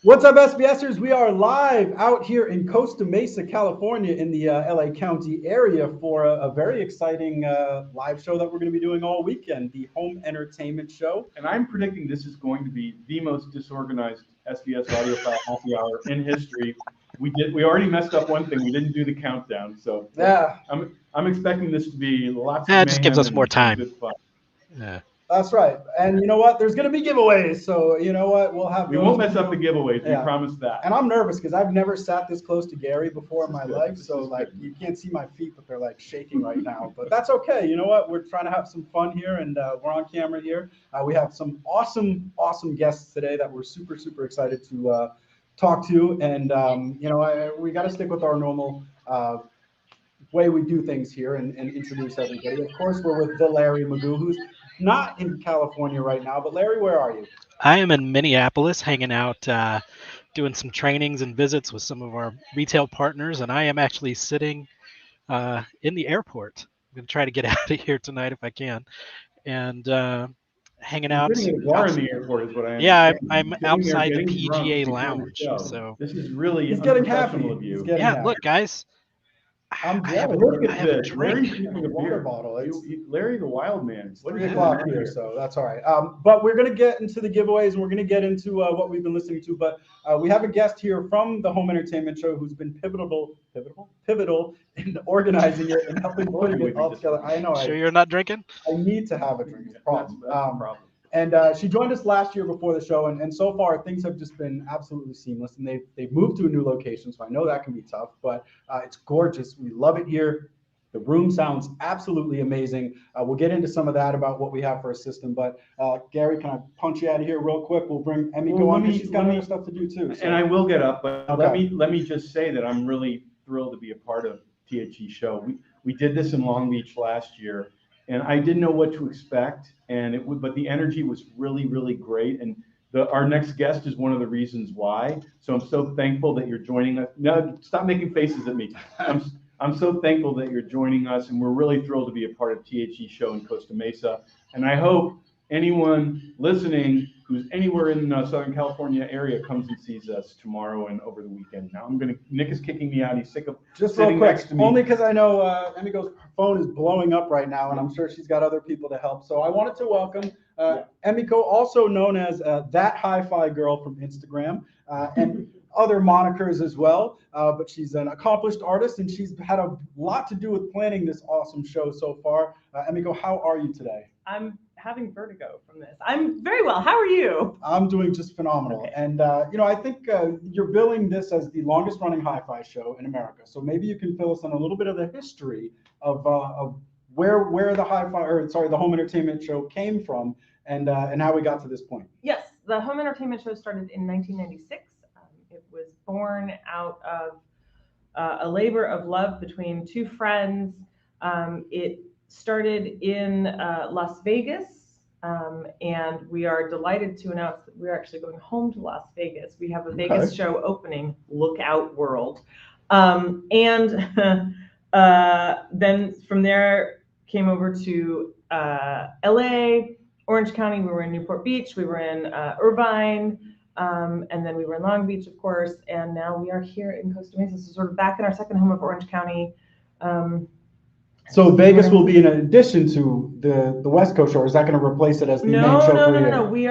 What's up, SVSers? We are live out here in Costa Mesa, California, in the LA County area for a very exciting live show that we're going to be doing all weekend, the Home Entertainment Show. And I'm predicting this is going to be the most disorganized SVS Audiophile happy hour in history. We already messed up one thing. We didn't do the countdown, so Yeah, I'm expecting this to be lots of That just gives mayhem us more and time. good fun. Yeah. that's right. And you know what? There's going to be giveaways, so you know what? We'll have. We those won't mess for up the you. giveaways. Yeah. We promise that. And I'm nervous because I've never sat this close to Gary before in This my is good. life, This so is like good. you can't see my feet, but they're like shaking right now. But that's okay. You know what? We're trying to have some fun here, and we're on camera here. We have some awesome guests today that we're super excited to talk to, and we got to stick with our normal. Way we do things here and introduce everybody. Of course, we're with the Larry Magoo, who's not in California right now. But Larry, where are you? I am in Minneapolis hanging out, doing some trainings and visits with some of our retail partners, and I am actually sitting in the airport. I'm going to try to get out of here tonight if I can, and hanging You're out. sitting in a bar in the airport, is what I Yeah, understand. I'm Sitting there outside the getting drunk PGA before the lounge. show. So This is really He's getting happy. unprofessional of He's you. getting yeah, happy. look, guys, I'm I have a, jealous. Look I at have a this. drink. Larry's drinking a Water beer. bottle. It's Larry the Wild Man. It's What is 3 going o'clock on here, so that's all right. But we're going to get into the giveaways and we're going to get into what we've been listening to. But we have a guest here from the Home Entertainment Show who's been pivotal in organizing it and helping putting it all together. I know Sure you're not drinking? I need to have a drink. It's a problem. That's the problem. And she joined us last year before the show, and so far things have just been absolutely seamless. And they've moved to a new location, so I know that can be tough, but it's gorgeous. We love it here. The room sounds absolutely amazing. We'll get into some of that about what we have for a system. But Gary, can I punch you out of here real quick? We'll bring Emiko on because she's got other stuff to do too. So. And I will get up, but Okay. let me just say that I'm really thrilled to be a part of T.H.E show. We did this in Long Beach last year, and I didn't know what to expect, but the energy was really great. And our next guest is one of the reasons why. So I'm so thankful that you're joining us. No, stop making faces at me. I'm so thankful that you're joining us, and we're really thrilled to be a part of T.H.E show in Costa Mesa. And I hope anyone listening who's anywhere in the Southern California area comes and sees us tomorrow and over the weekend. Now Nick is kicking me out. He's sick of Just real sitting quick, next to me. only because I know Emiko's phone is blowing up right now, and I'm sure she's got other people to help. So I wanted to welcome Emiko, also known as that HiFi girl from Instagram, and other monikers as well. But she's an accomplished artist, and she's had a lot to do with planning this awesome show so far. Emiko, how are you today? I'm having vertigo from this. I'm very well. How are you? I'm doing just phenomenal. Okay. And, I think you're billing this as the longest running HiFi show in America. So maybe you can fill us in a little bit of the history of where the the Home Entertainment Show came from and how we got to this point. Yes, the Home Entertainment Show started in 1996. It was born out of a labor of love between two friends. It started in Las Vegas, and we are delighted to announce that we're actually going home to Las Vegas. We have a Vegas show opening, Look Out World. And then from there came over to LA, Orange County. We were in Newport Beach, we were in Irvine, and then we were in Long Beach, of course, and now we are here in Costa Mesa, so sort of back in our second home of Orange County. So Vegas will be in addition to the West Coast show, or is that going to replace it as the main show for you? No. We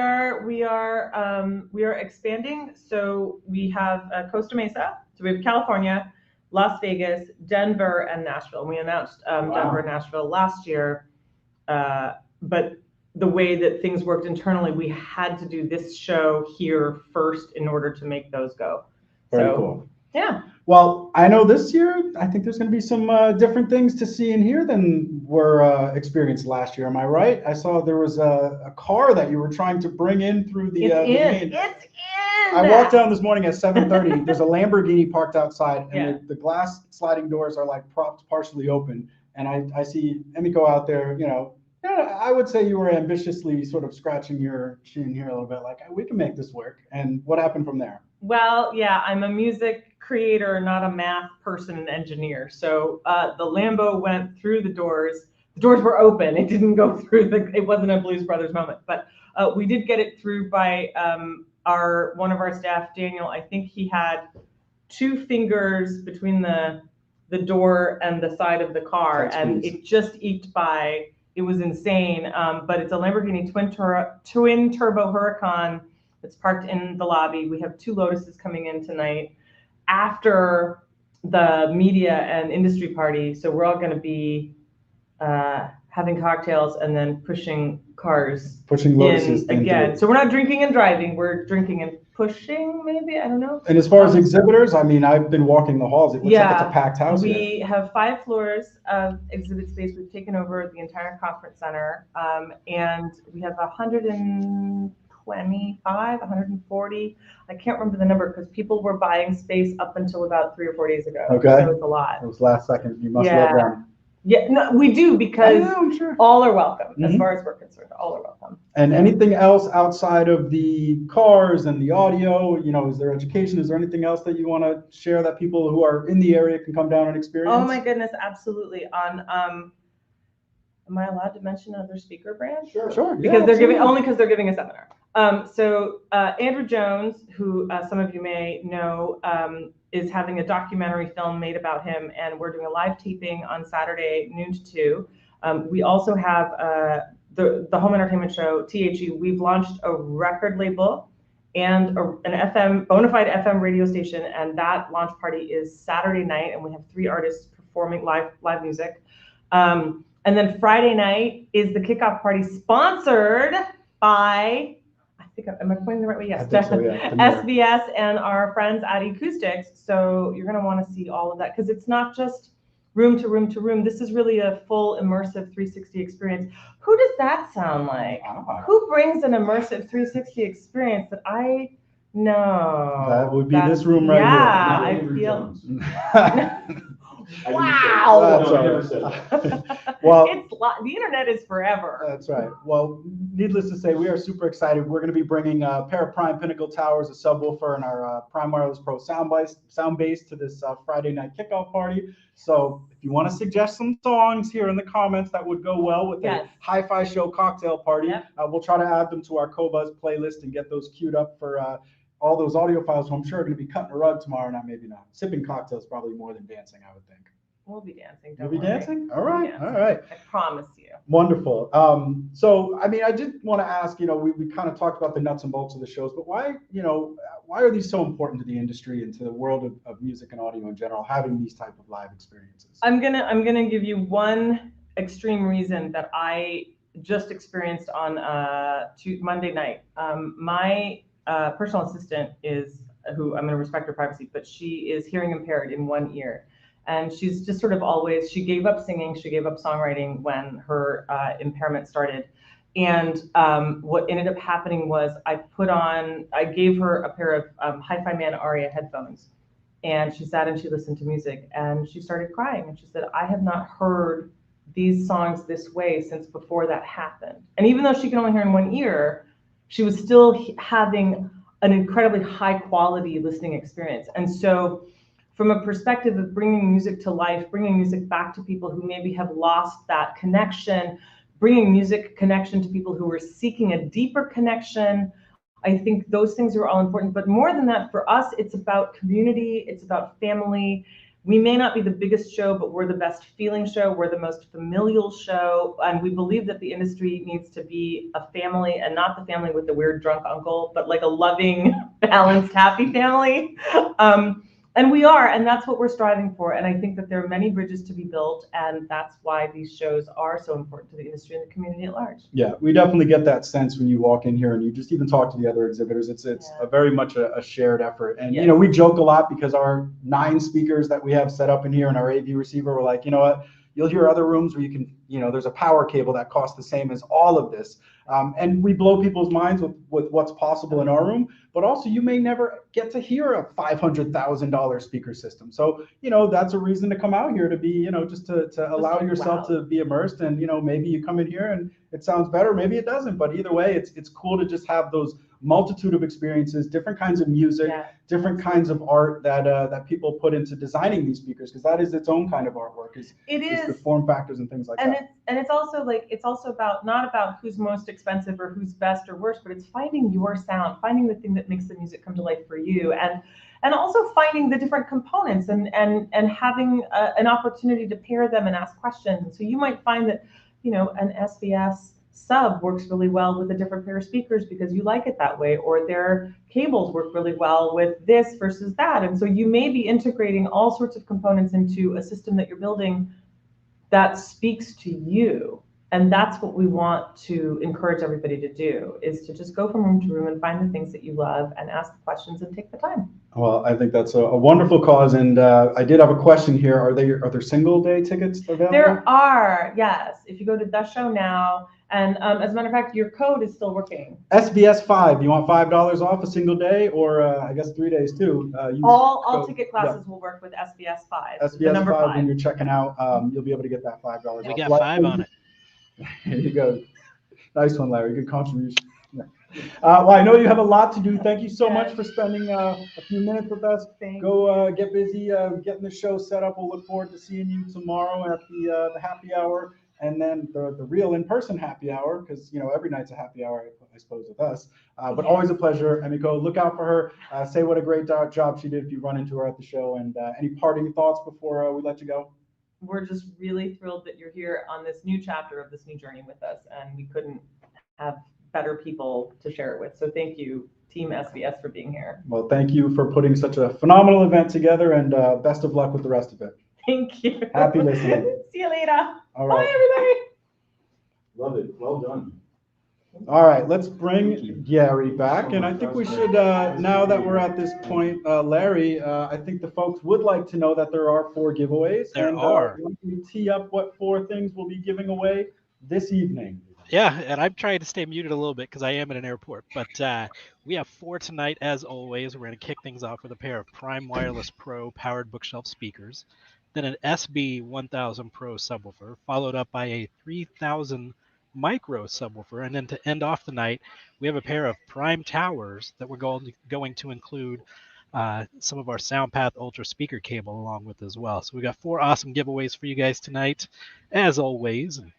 are expanding. So we have Costa Mesa. So we have California, Las Vegas, Denver, and Nashville. We announced Denver and Nashville last year, but the way that things worked internally, we had to do this show here first in order to make those go. Very cool. Yeah. Well, I know this year, I think there's going to be some different things to see in here than were experienced last year. Am I right? I saw there was a car that you were trying to bring in through the main. It's in. I walked down this morning at 7:30. There's a Lamborghini parked outside, and Yeah. the glass sliding doors are like propped partially open. And I see Emiko out there, I would say you were ambitiously sort of scratching your chin here a little bit, like, we can make this work. And what happened from there? Well, yeah, I'm a music creator, not a math person and engineer. So the Lambo went through the doors. The doors were open. It didn't go through it wasn't a Blues Brothers moment, but we did get it through by one of our staff, Daniel, I think he had 2 fingers between the door and the side of the car, and it just eked by. It was insane. But it's a Lamborghini twin turbo Huracan that's parked in the lobby. We have 2 Lotuses coming in tonight after the media and industry party. So we're all going to be having cocktails and then pushing cars Lotuses in again. So we're not drinking and driving. We're drinking and pushing, maybe. I don't know. And as far as exhibitors, I mean, I've been walking the halls. It looks like it's a packed house. We have 5 floors of exhibit space. We've taken over the entire conference center, and we have 125, 140. I can't remember the number because people were buying space up until about 3 or 4 days ago. Okay. So it's a lot. It was last second. You must love them. Yeah, no, we do, because sure. all are welcome. As far as we're concerned, all are welcome. And anything else outside of the cars and the audio, you know, is there education? Is there anything else that you want to share that people who are in the area can come down and experience? Oh my goodness, absolutely. Am I allowed to mention other speaker brands? Sure. Because they're giving because they're giving a seminar. So Andrew Jones, who some of you may know, is having a documentary film made about him, and we're doing a live taping on Saturday noon to 2. We also have the home entertainment show, T.H.E. We've launched a record label and an bona fide FM radio station, and that launch party is Saturday night, and we have 3 artists performing live music. And then Friday night is the kickoff party, sponsored by, am I pointing the right way? Yes, SVS and our friends at Acoustics. So you're going to want to see all of that, because it's not just room to room to room. This is really a full immersive 360 experience. Who does that sound like? Who brings an immersive 360 experience that I know? That would be this room right here. Yeah, I feel. Wow. Well, the internet is forever. That's right. Well, needless to say, we are super excited. We're going to be bringing a pair of Prime Pinnacle towers, a subwoofer, and our Prime Wireless Pro sound base to this Friday night kickoff party. So if you want to suggest some songs here in the comments that would go well with a Hi-Fi Show cocktail party, we'll try to add them to our Co-Buzz playlist and get those queued up for all those audiophiles who I'm sure are going to be cutting a rug tomorrow night, maybe not. Sipping cocktails probably more than dancing, I would think. We'll be dancing. You'll be dancing? All right. All right. I promise you. Wonderful. So, I mean, I did want to ask, you know, we kind of talked about the nuts and bolts of the shows, but why are these so important to the industry and to the world of music and audio in general, having these type of live experiences? I'm gonna give you one extreme reason that I just experienced on Monday night. My personal assistant who I'm going to respect her privacy, but she is hearing impaired in one ear. And she's just sort of always, she gave up singing, she gave up songwriting when her impairment started. And what ended up happening was I gave her a pair of Hi-Fi Man Aria headphones. And she sat and she listened to music and she started crying. And she said, I have not heard these songs this way since before that happened. And even though she can only hear in one ear, she was still having an incredibly high quality listening experience. And so from a perspective of bringing music to life, bringing music back to people who maybe have lost that connection, bringing music connection to people who are seeking a deeper connection, I think those things are all important. But more than that, for us, it's about community, it's about family. We may not be the biggest show, but we're the best feeling show. We're the most familial show. And we believe that the industry needs to be a family, and not the family with the weird drunk uncle, but like a loving, balanced, happy family. And we are, and that's what we're striving for. And I think that there are many bridges to be built, and that's why these shows are so important to the industry and the community at large. Yeah, we definitely get that sense when you walk in here and you just even talk to the other exhibitors. It's a very much a shared effort. And, you know, we joke a lot because our 9 speakers that we have set up in here and our AV receiver, we're like, you know what, you'll hear other rooms where you can, you know, there's a power cable that costs the same as all of this. And we blow people's minds with what's possible in our room, but also you may never get to hear a $500,000 speaker system. So, you know, that's a reason to come out here, to be, you know, just to allow yourself to be immersed. And, you know, maybe you come in here and it sounds better, maybe it doesn't, but either way, it's cool to just have those multitude of experiences, different kinds of music, Yeah. different kinds of art that people put into designing these speakers, because that is its own kind of artwork. Is the form factors and things like that. And it's also like, it's also about, not about who's most expensive or who's best or worst, but it's finding your sound, finding the thing that makes the music come to life for you, and also finding the different components and having an opportunity to pair them and ask questions. So you might find that, you know, an SVS sub works really well with a different pair of speakers because you like it that way, or their cables work really well with this versus that. And so you may be integrating all sorts of components into a system that you're building that speaks to you. And that's what we want to encourage everybody to do, is to just go from room to room and find the things that you love and ask the questions and take the time. Well, I think that's a wonderful cause, and I did have a question here. Are there single day tickets available? There are, yes. If you go to the show now, and as a matter of fact, your code is still working. SVS 5. You want $5 off a single day, or I guess 3 days too? All ticket classes will work with SVS 5. SVS 5 when you're checking out, you'll be able to get that $5 off. We got 5 on it. Here you go. Nice one, Larry. Good contribution. Yeah. Well, I know you have a lot to do. Thank you so much for spending a few minutes with us. Go get busy getting the show set up. We'll look forward to seeing you tomorrow at the happy hour, and then the real in-person happy hour, because you know every night's a happy hour, I suppose, with us. But always a pleasure. Emiko, look out for her. Say what a great job she did if you run into her at the show. And any parting thoughts before we let you go? We're just really thrilled that you're here on this new chapter of this new journey with us, and we couldn't have better people to share it with. So thank you, Team SVS, for being here. Well, thank you for putting such a phenomenal event together, and best of luck with the rest of it. Thank you. Happy listening. See you later. All right. Bye, everybody. Love it. Well done. All right, let's bring Gary back, and I think we should, now that we're at this point, Larry, I think the folks would like to know that there are 4 giveaways. There are. Let me tee up what 4 things we'll be giving away this evening. Yeah, and I'm trying to stay muted a little bit because I am at an airport. But we have 4 tonight, as always. We're going to kick things off with a pair of Prime Wireless Pro powered bookshelf speakers, then an SB 1000 Pro subwoofer, followed up by a 3000 Micro subwoofer, and then to end off the night, we have a pair of Prime Towers that we're going to include some of our SoundPath Ultra speaker cable along with as well. So we got 4 awesome giveaways for you guys tonight, as always, and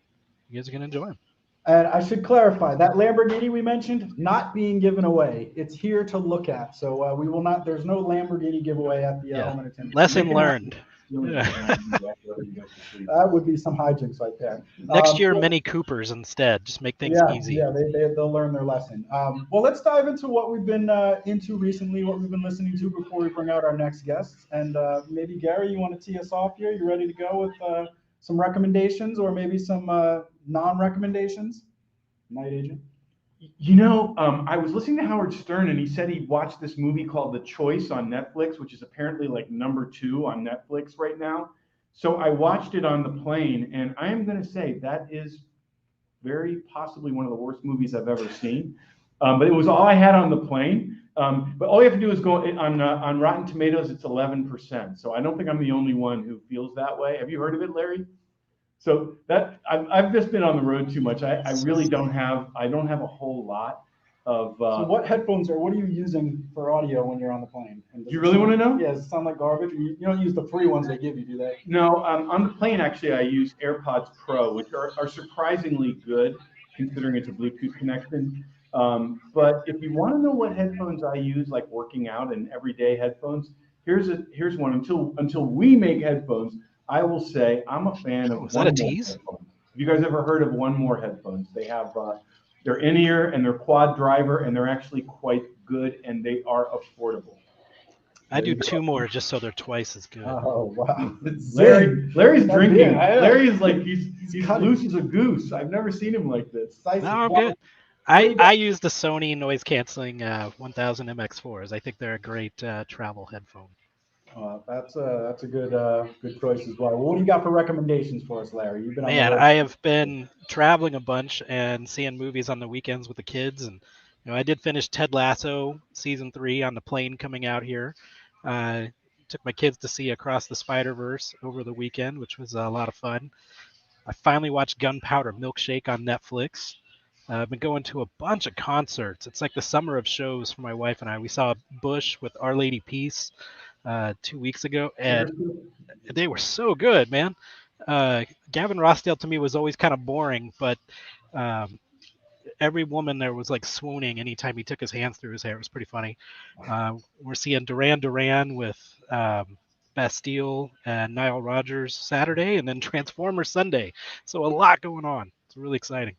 you guys are going to enjoy them. And I should clarify, that Lamborghini we mentioned, not being given away. It's here to look at. So we will not, there's no Lamborghini giveaway at the home entertainment. Lesson learned. That would be some hijinks right there. Next year, Mini Coopers instead. Just make things easy. Yeah, they'll learn their lesson. Well, let's dive into what we've been into recently, what we've been listening to before we bring out our next guests. And maybe, Gary, you want to tee us off here? You ready to go with some recommendations, or maybe some non-recommendations? Night Agent. You know, I was listening to Howard Stern, and he said he watched this movie called The Choice on Netflix, which is apparently like #2 on Netflix right now. So I watched it on the plane, and I am going to say that is very possibly one of the worst movies I've ever seen. But it was all I had on the plane. But all you have to do is go on Rotten Tomatoes. It's 11%. So I don't think I'm the only one who feels that way. Have you heard of it, Larry? So that I've just been on the road too much. I really don't have a whole lot of. So what headphones what are you using for audio when you're on the plane? Do you really want to know? Yeah, does it sound like garbage? You don't use the free ones they give you, do they? No, on the plane actually I use AirPods Pro, which are surprisingly good considering it's a Bluetooth connection. But if you want to know what headphones I use, like working out and everyday headphones, here's one. Until we make headphones, I will say I'm a fan of. Is that a tease? Headphones. Have you guys ever heard of One More headphones? They have they're in-ear and they're quad driver, and they're actually quite good, and they are affordable. I do 2 more just so they're twice as good. Oh wow! Larry's drinking. Yeah. Larry's like he's loose as a goose. I've never seen him like this. No, I'm good. I use the Sony noise canceling 1000 MX4s. I think they're a great travel headphone. That's a good choice as well. What do you got for recommendations for us, Larry? You've been on Man, the road. I have been traveling a bunch and seeing movies on the weekends with the kids, and I did finish Ted Lasso season 3 on the plane coming out here. Took my kids to see Across the Spider-Verse over the weekend, which was a lot of fun. I finally watched Gunpowder Milkshake on Netflix. I've been going to a bunch of concerts. It's like the summer of shows for my wife and I. We saw Bush with Our Lady Peace 2 weeks ago, and they were so good, man. Gavin Rossdale to me was always kind of boring, but um, every woman there was like swooning anytime he took his hands through his hair. It was pretty funny. We're seeing Duran Duran with Bastille and Nile Rodgers Saturday, and then Transformers Sunday. So a lot going on. It's really exciting.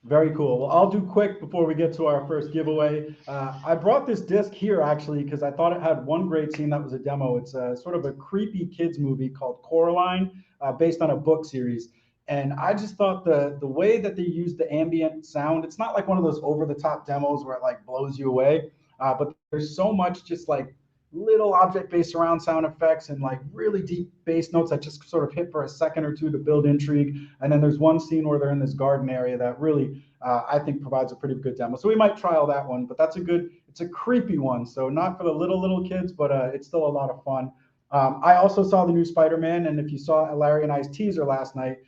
Very cool. Well, I'll do quick before we get to our first giveaway. I brought this disc here actually because I thought it had one great scene that was a demo. It's a sort of a creepy kids movie called Coraline, based on a book series. And I just thought the way that they used the ambient sound, it's not like one of those over-the-top demos where it like blows you away, but there's so much just like little object-based surround sound effects and like really deep bass notes that just sort of hit for a second or two to build intrigue. And then there's one scene where they're in this garden area that really, I think, provides a pretty good demo. So we might trial that one, but that's it's a creepy one. So not for the little kids, but it's still a lot of fun. I also saw the new Spider-Man, and if you saw Larry and I's teaser last night,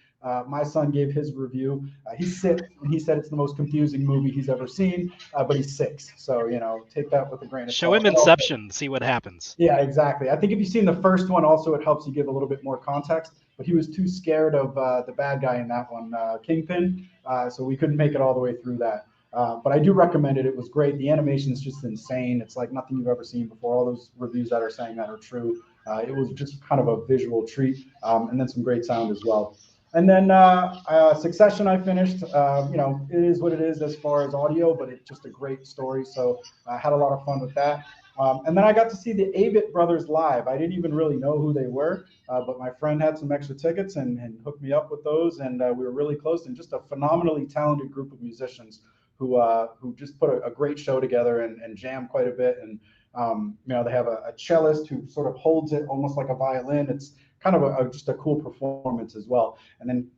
my son gave his review. He's 6, and he said it's the most confusing movie he's ever seen, but he's 6. So, take that with a grain of salt. Show him Inception, see what happens. Yeah, exactly. I think if you've seen the first one, also, it helps you give a little bit more context. But he was too scared of the bad guy in that one, Kingpin, so we couldn't make it all the way through that. But I do recommend it. It was great. The animation is just insane. It's like nothing you've ever seen before. All those reviews that are saying that are true. It was just kind of a visual treat, and then some great sound as well. And then Succession I finished. It is what it is as far as audio, but it's just a great story. So I had a lot of fun with that. And then I got to see the Avett Brothers live. I didn't even really know who they were, but my friend had some extra tickets and hooked me up with those, and we were really close. And just a phenomenally talented group of musicians who just put a great show together and jam quite a bit. And they have a cellist who sort of holds it almost like a violin. It's kind of just a cool performance as well. And then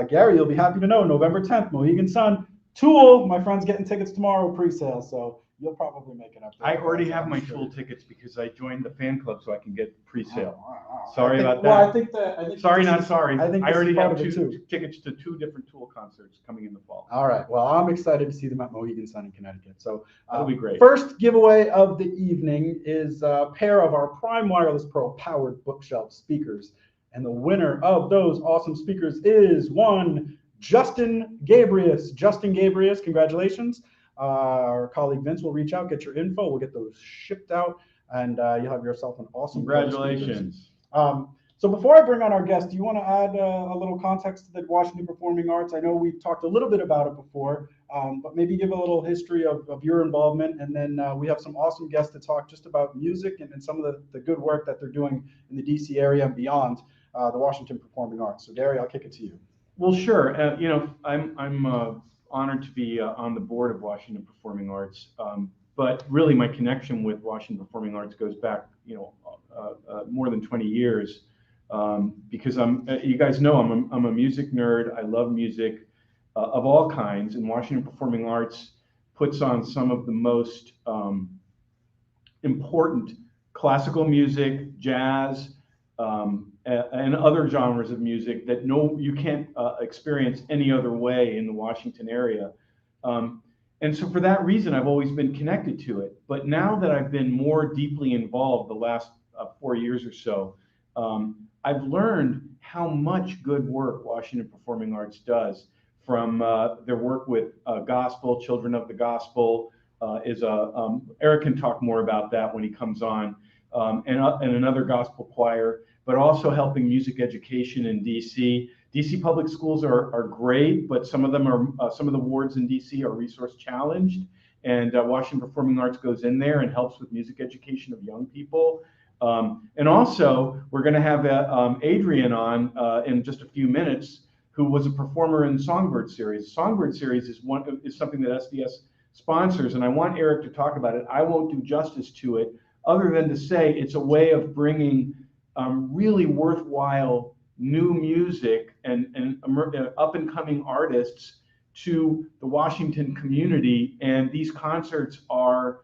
Gary, you'll be happy to know, November 10th, Mohegan Sun, Tool. My friend's getting tickets tomorrow, pre-sale, so you'll probably make it up there. I already have my Tool tickets because I joined the fan club so I can get pre-sale. Wow. Sorry about that. Well, I think sorry, not sorry. I already have two tickets to 2 different Tool concerts coming in the fall. All right. Well, I'm excited to see them at Mohegan Sun in Connecticut. So that'll be great. First giveaway of the evening is a pair of our Prime Wireless Pro powered bookshelf speakers. And the winner of those awesome speakers is one Justin Gabrius. Justin Gabrius, congratulations. Our colleague Vince will reach out, get your info. We'll get those shipped out, and you'll have yourself an awesome. Congratulations. So before I bring on our guest, do you want to add a little context to the Washington Performing Arts? I know we've talked a little bit about it before, but maybe give a little history of your involvement, and then we have some awesome guests to talk just about music and some of the good work that they're doing in the DC area and beyond the Washington Performing Arts. So Gary, I'll kick it to you. Well, sure. I'm honored to be on the board of Washington Performing Arts, but really my connection with Washington Performing Arts goes back, more than 20 years, because you guys know I'm a music nerd. I love music of all kinds, and Washington Performing Arts puts on some of the most important classical music, jazz, and other genres of music that you can't experience any other way in the Washington area. And so for that reason, I've always been connected to it. But now that I've been more deeply involved the last 4 years or so, I've learned how much good work Washington Performing Arts does, from their work with gospel, Children of the Gospel. Eric can talk more about that when he comes on, and another gospel choir, but also helping music education in DC. DC public schools are great, but some of them are some of the wards in DC are resource challenged, and Washington Performing Arts goes in there and helps with music education of young people. And also, we're going to have Adrian on in just a few minutes, who was a performer in Songbird Series. Songbird Series is something that SVS sponsors, and I want Eric to talk about it. I won't do justice to it, other than to say it's a way of bringing really worthwhile new music and up-and-coming artists to the Washington community, and these concerts are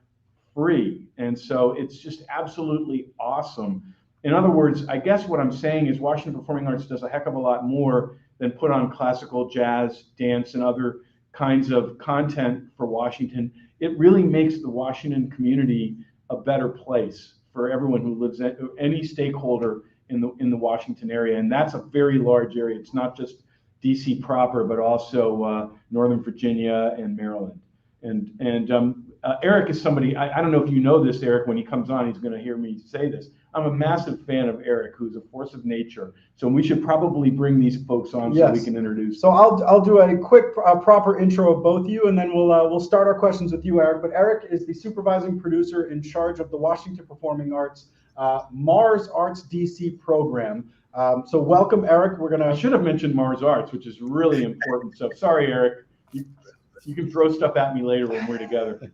free, and so it's just absolutely awesome. In other words, I guess what I'm saying is Washington Performing Arts does a heck of a lot more than put on classical, jazz, dance, and other kinds of content for Washington, it really makes the Washington community a better place for everyone who lives at any stakeholder in the Washington area. And that's a very large area. It's not just DC proper, but also Northern Virginia and Maryland. And Eric is somebody, I don't know if you know this, Eric, when he comes on, he's going to hear me say this. I'm a massive fan of Eric, who's a force of nature. So we should probably bring these folks on so we can introduce them. So I'll do a quick proper intro of both of you, and then we'll start our questions with you, Eric. But Eric is the supervising producer in charge of the Washington Performing Arts Mars Arts DC program. So welcome, Eric. I should have mentioned Mars Arts, which is really important. So sorry, Eric. You can throw stuff at me later when we're together.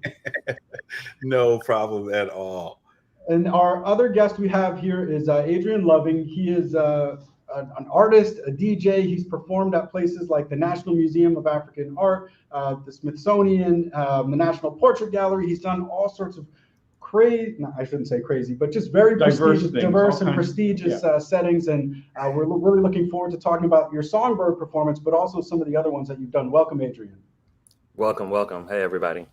No problem at all. And our other guest we have here is Adrian Loving. He is an artist, a DJ. He's performed at places like the National Museum of African Art, the Smithsonian, the National Portrait Gallery. He's done all sorts of crazy, no, I shouldn't say crazy, but just very diverse and prestigious settings. And we're really looking forward to talking about your Songbird performance, but also some of the other ones that you've done. Welcome, Adrian. Welcome. Hey, everybody.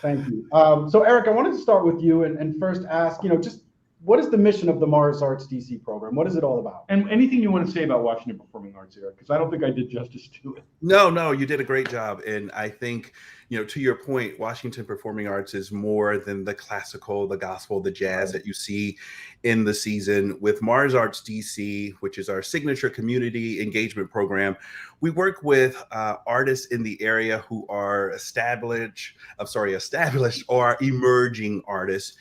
Thank you. So Eric, I wanted to start with you and first ask, just what is the mission of the Mars Arts DC program? What is it all about? And anything you want to say about Washington Performing Arts, Eric, because I don't think I did justice to it. No, you did a great job. And I think, to your point, Washington Performing Arts is more than the classical, the gospel, the jazz that you see in the season. With Mars Arts DC, which is our signature community engagement program, we work with artists in the area who are established or emerging artists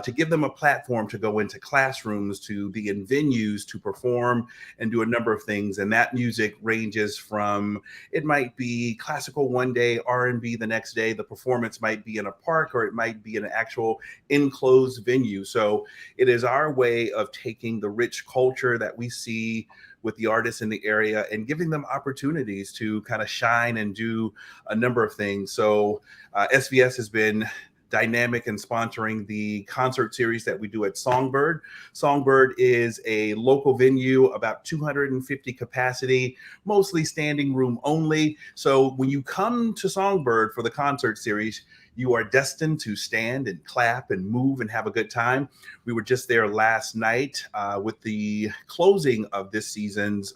to give them a platform to go into classrooms, to be in venues, to perform and do a number of things. And that music ranges from, it might be classical one day, R&B the next day. The performance might be in a park, or it might be in an actual enclosed venue. So it is our way of taking the rich culture that we see with the artists in the area and giving them opportunities to kind of shine and do a number of things. So SVS has been dynamic in sponsoring the concert series that we do at Songbird. Songbird is a local venue, about 250 capacity, mostly standing room only. So when you come to Songbird for the concert series, you are destined to stand and clap and move and have a good time. We were just there last night with the closing of this season's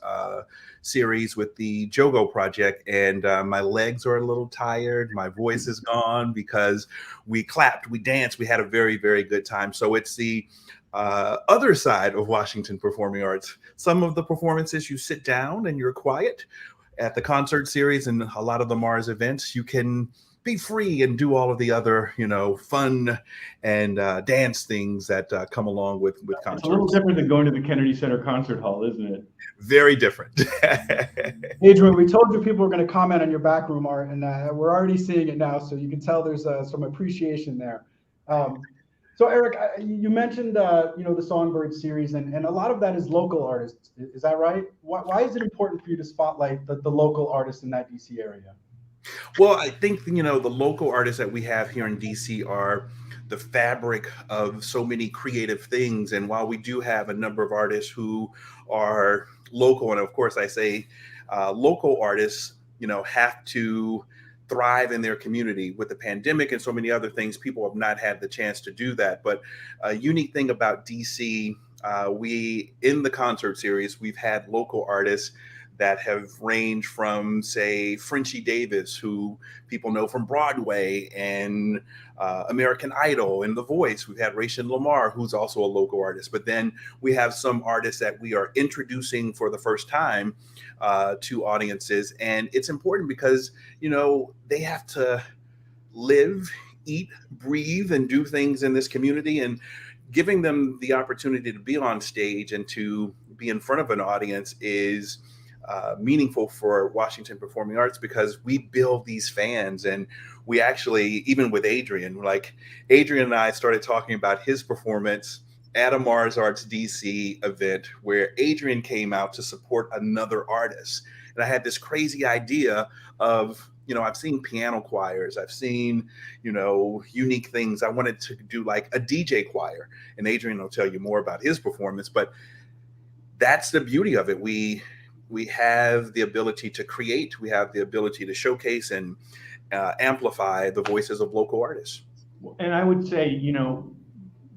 series with the Jogo Project, and my legs are a little tired. My voice is gone because we clapped, we danced, we had a very, very good time. So it's the other side of Washington Performing Arts. Some of the performances you sit down and you're quiet. At the concert series and a lot of the Mars events, you can be free and do all of the other, fun and dance things that come along with concerts. It's a little different than going to the Kennedy Center Concert Hall, isn't it? Very different. Adrian, we told you people were going to comment on your backroom art, and we're already seeing it now, so you can tell there's some appreciation there. So Eric, you mentioned the Songbird series, and a lot of that is local artists. Is that right? Why is it important for you to spotlight the local artists in that DC area? Well, I think, the local artists that we have here in DC are the fabric of so many creative things. And while we do have a number of artists who are local, and of course I say local artists, have to thrive in their community. With the pandemic and so many other things, people have not had the chance to do that. But a unique thing about DC, in the concert series, we've had local artists that have ranged from, say, Frenchie Davis, who people know from Broadway and American Idol and The Voice. We've had Rachel Lamar, who's also a local artist. But then we have some artists that we are introducing for the first time to audiences. And it's important because, they have to live, eat, breathe, and do things in this community. And giving them the opportunity to be on stage and to be in front of an audience is meaningful for Washington Performing Arts, because we build these fans. And we actually, even with Adrian and I started talking about his performance at a Mars Arts DC event where Adrian came out to support another artist. And I had this crazy idea of, I've seen piano choirs, I've seen, unique things. I wanted to do like a DJ choir, and Adrian will tell you more about his performance, but that's the beauty of it. We we have the ability to create, we have the ability to showcase and amplify the voices of local artists. And I would say,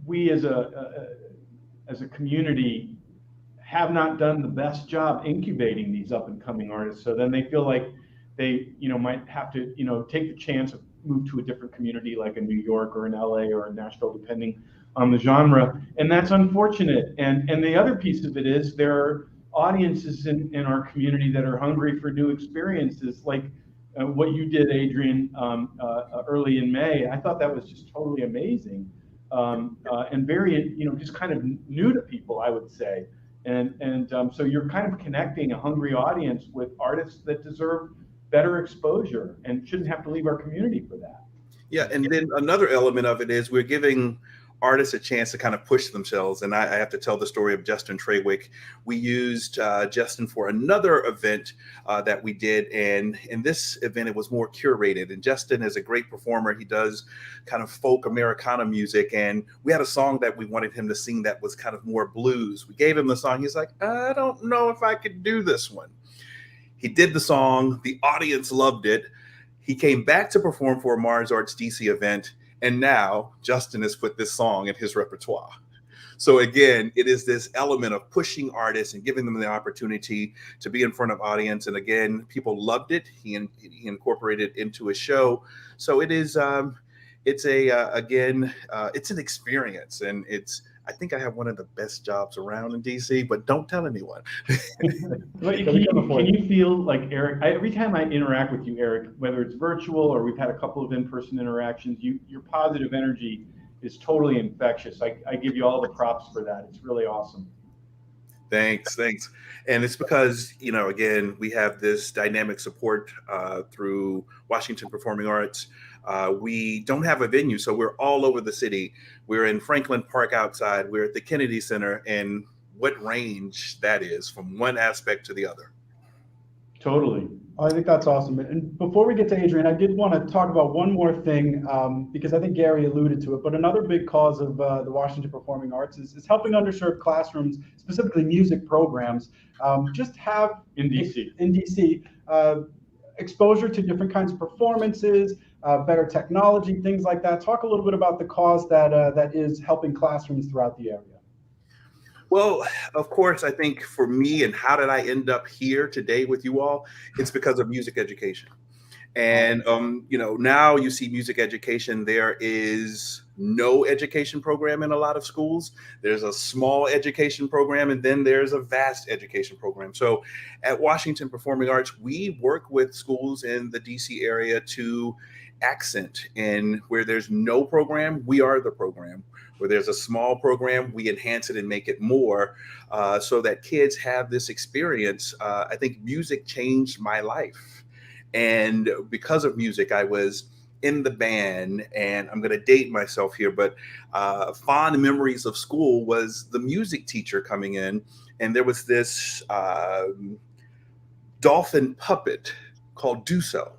we as a community have not done the best job incubating these up and coming artists. So then they feel like they, might have to, take the chance of move to a different community like in New York or in LA or in Nashville, depending on the genre. And that's unfortunate. And the other piece of it is there are audiences in our community that are hungry for new experiences, like what you did, Adrian, early in May. I thought that was just totally amazing. And very, just kind of new to people, I would say. And so you're kind of connecting a hungry audience with artists that deserve better exposure and shouldn't have to leave our community for that. Yeah, and then another element of it is we're giving artists a chance to kind of push themselves. And I have to tell the story of Justin Trewick. We used Justin for another event that we did. And in this event, it was more curated. And Justin is a great performer. He does kind of folk Americana music. And we had a song that we wanted him to sing that was kind of more blues. We gave him the song. He's like, I don't know if I could do this one. He did the song. The audience loved it. He came back to perform for a Mars Arts DC event. And now Justin has put this song in his repertoire. So again, it is this element of pushing artists and giving them the opportunity to be in front of audience. And again, people loved it. He incorporated it into his show. So it is, it's an experience, and I think I have one of the best jobs around in DC, but don't tell anyone. Can you feel like, Eric, every time I interact with you, Eric, whether it's virtual or we've had a couple of in-person interactions, your positive energy is totally infectious. I give you all the props for that. It's really awesome. Thanks. And it's because, again, we have this dynamic support through Washington Performing Arts. We don't have a venue, so we're all over the city. We're in Franklin Park outside. We're at the Kennedy Center, and what range that is from one aspect to the other. Totally. I think that's awesome. And before we get to Adrian, I did want to talk about one more thing, because I think Gary alluded to it, but another big cause of the Washington Performing Arts is helping underserved classrooms, specifically music programs, just have in DC exposure to different kinds of performances, better technology, things like that. Talk a little bit about the cause that is helping classrooms throughout the area. Well, of course, I think for me, and how did I end up here today with you all? It's because of music education. And, now you see music education. There is no education program in a lot of schools. There's a small education program, and then there's a vast education program. So at Washington Performing Arts, we work with schools in the DC area to accent. And where there's no program, we are the program. Where there's a small program, we enhance it and make it more, so that kids have this experience. I think music changed my life. And because of music, I was in the band, and I'm going to date myself here, but fond memories of school was the music teacher coming in, and there was this dolphin puppet called Duso.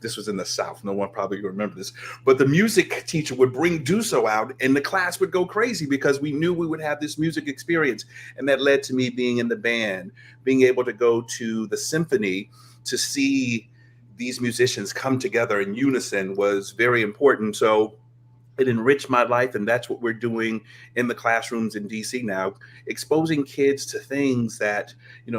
This was in the South. No one probably remember this, but the music teacher would bring Duso out, and the class would go crazy because we knew we would have this music experience. And that led to me being in the band, being able to go to the symphony to see these musicians come together in unison was very important. So it enriched my life, and that's what we're doing in the classrooms in DC now, exposing kids to things that,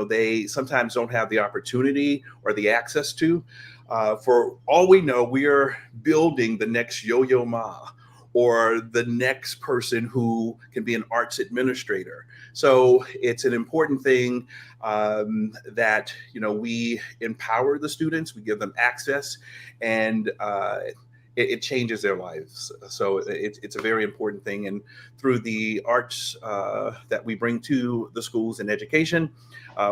they sometimes don't have the opportunity or the access to. For all we know, we are building the next Yo-Yo Ma, or the next person who can be an arts administrator. So it's an important thing that, we empower the students, we give them access, and it changes their lives. So it's a very important thing. And through the arts that we bring to the schools and education,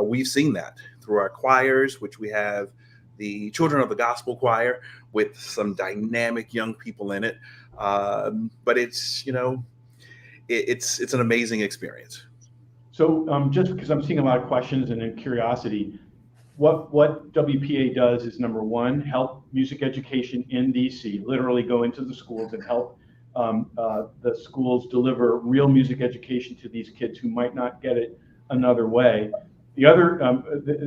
we've seen that through our choirs, which we have the Children of the Gospel Choir with some dynamic young people in it. But it's an amazing experience. So just because I'm seeing a lot of questions and in curiosity, what WPA does is, number one, help music education in DC, literally go into the schools and help the schools deliver real music education to these kids who might not get it another way. The other,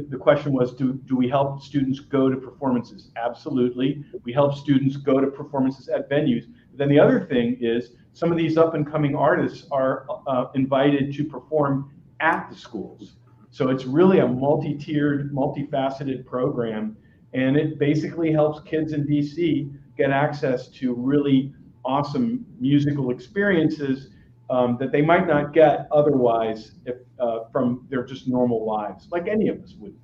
the question was, do we help students go to performances? Absolutely. We help students go to performances at venues. Then the other thing is some of these up and coming artists are invited to perform at the schools. So it's really a multi-tiered, multifaceted program. And it basically helps kids in DC get access to really awesome musical experiences that they might not get otherwise if, from their just normal lives, like any of us would.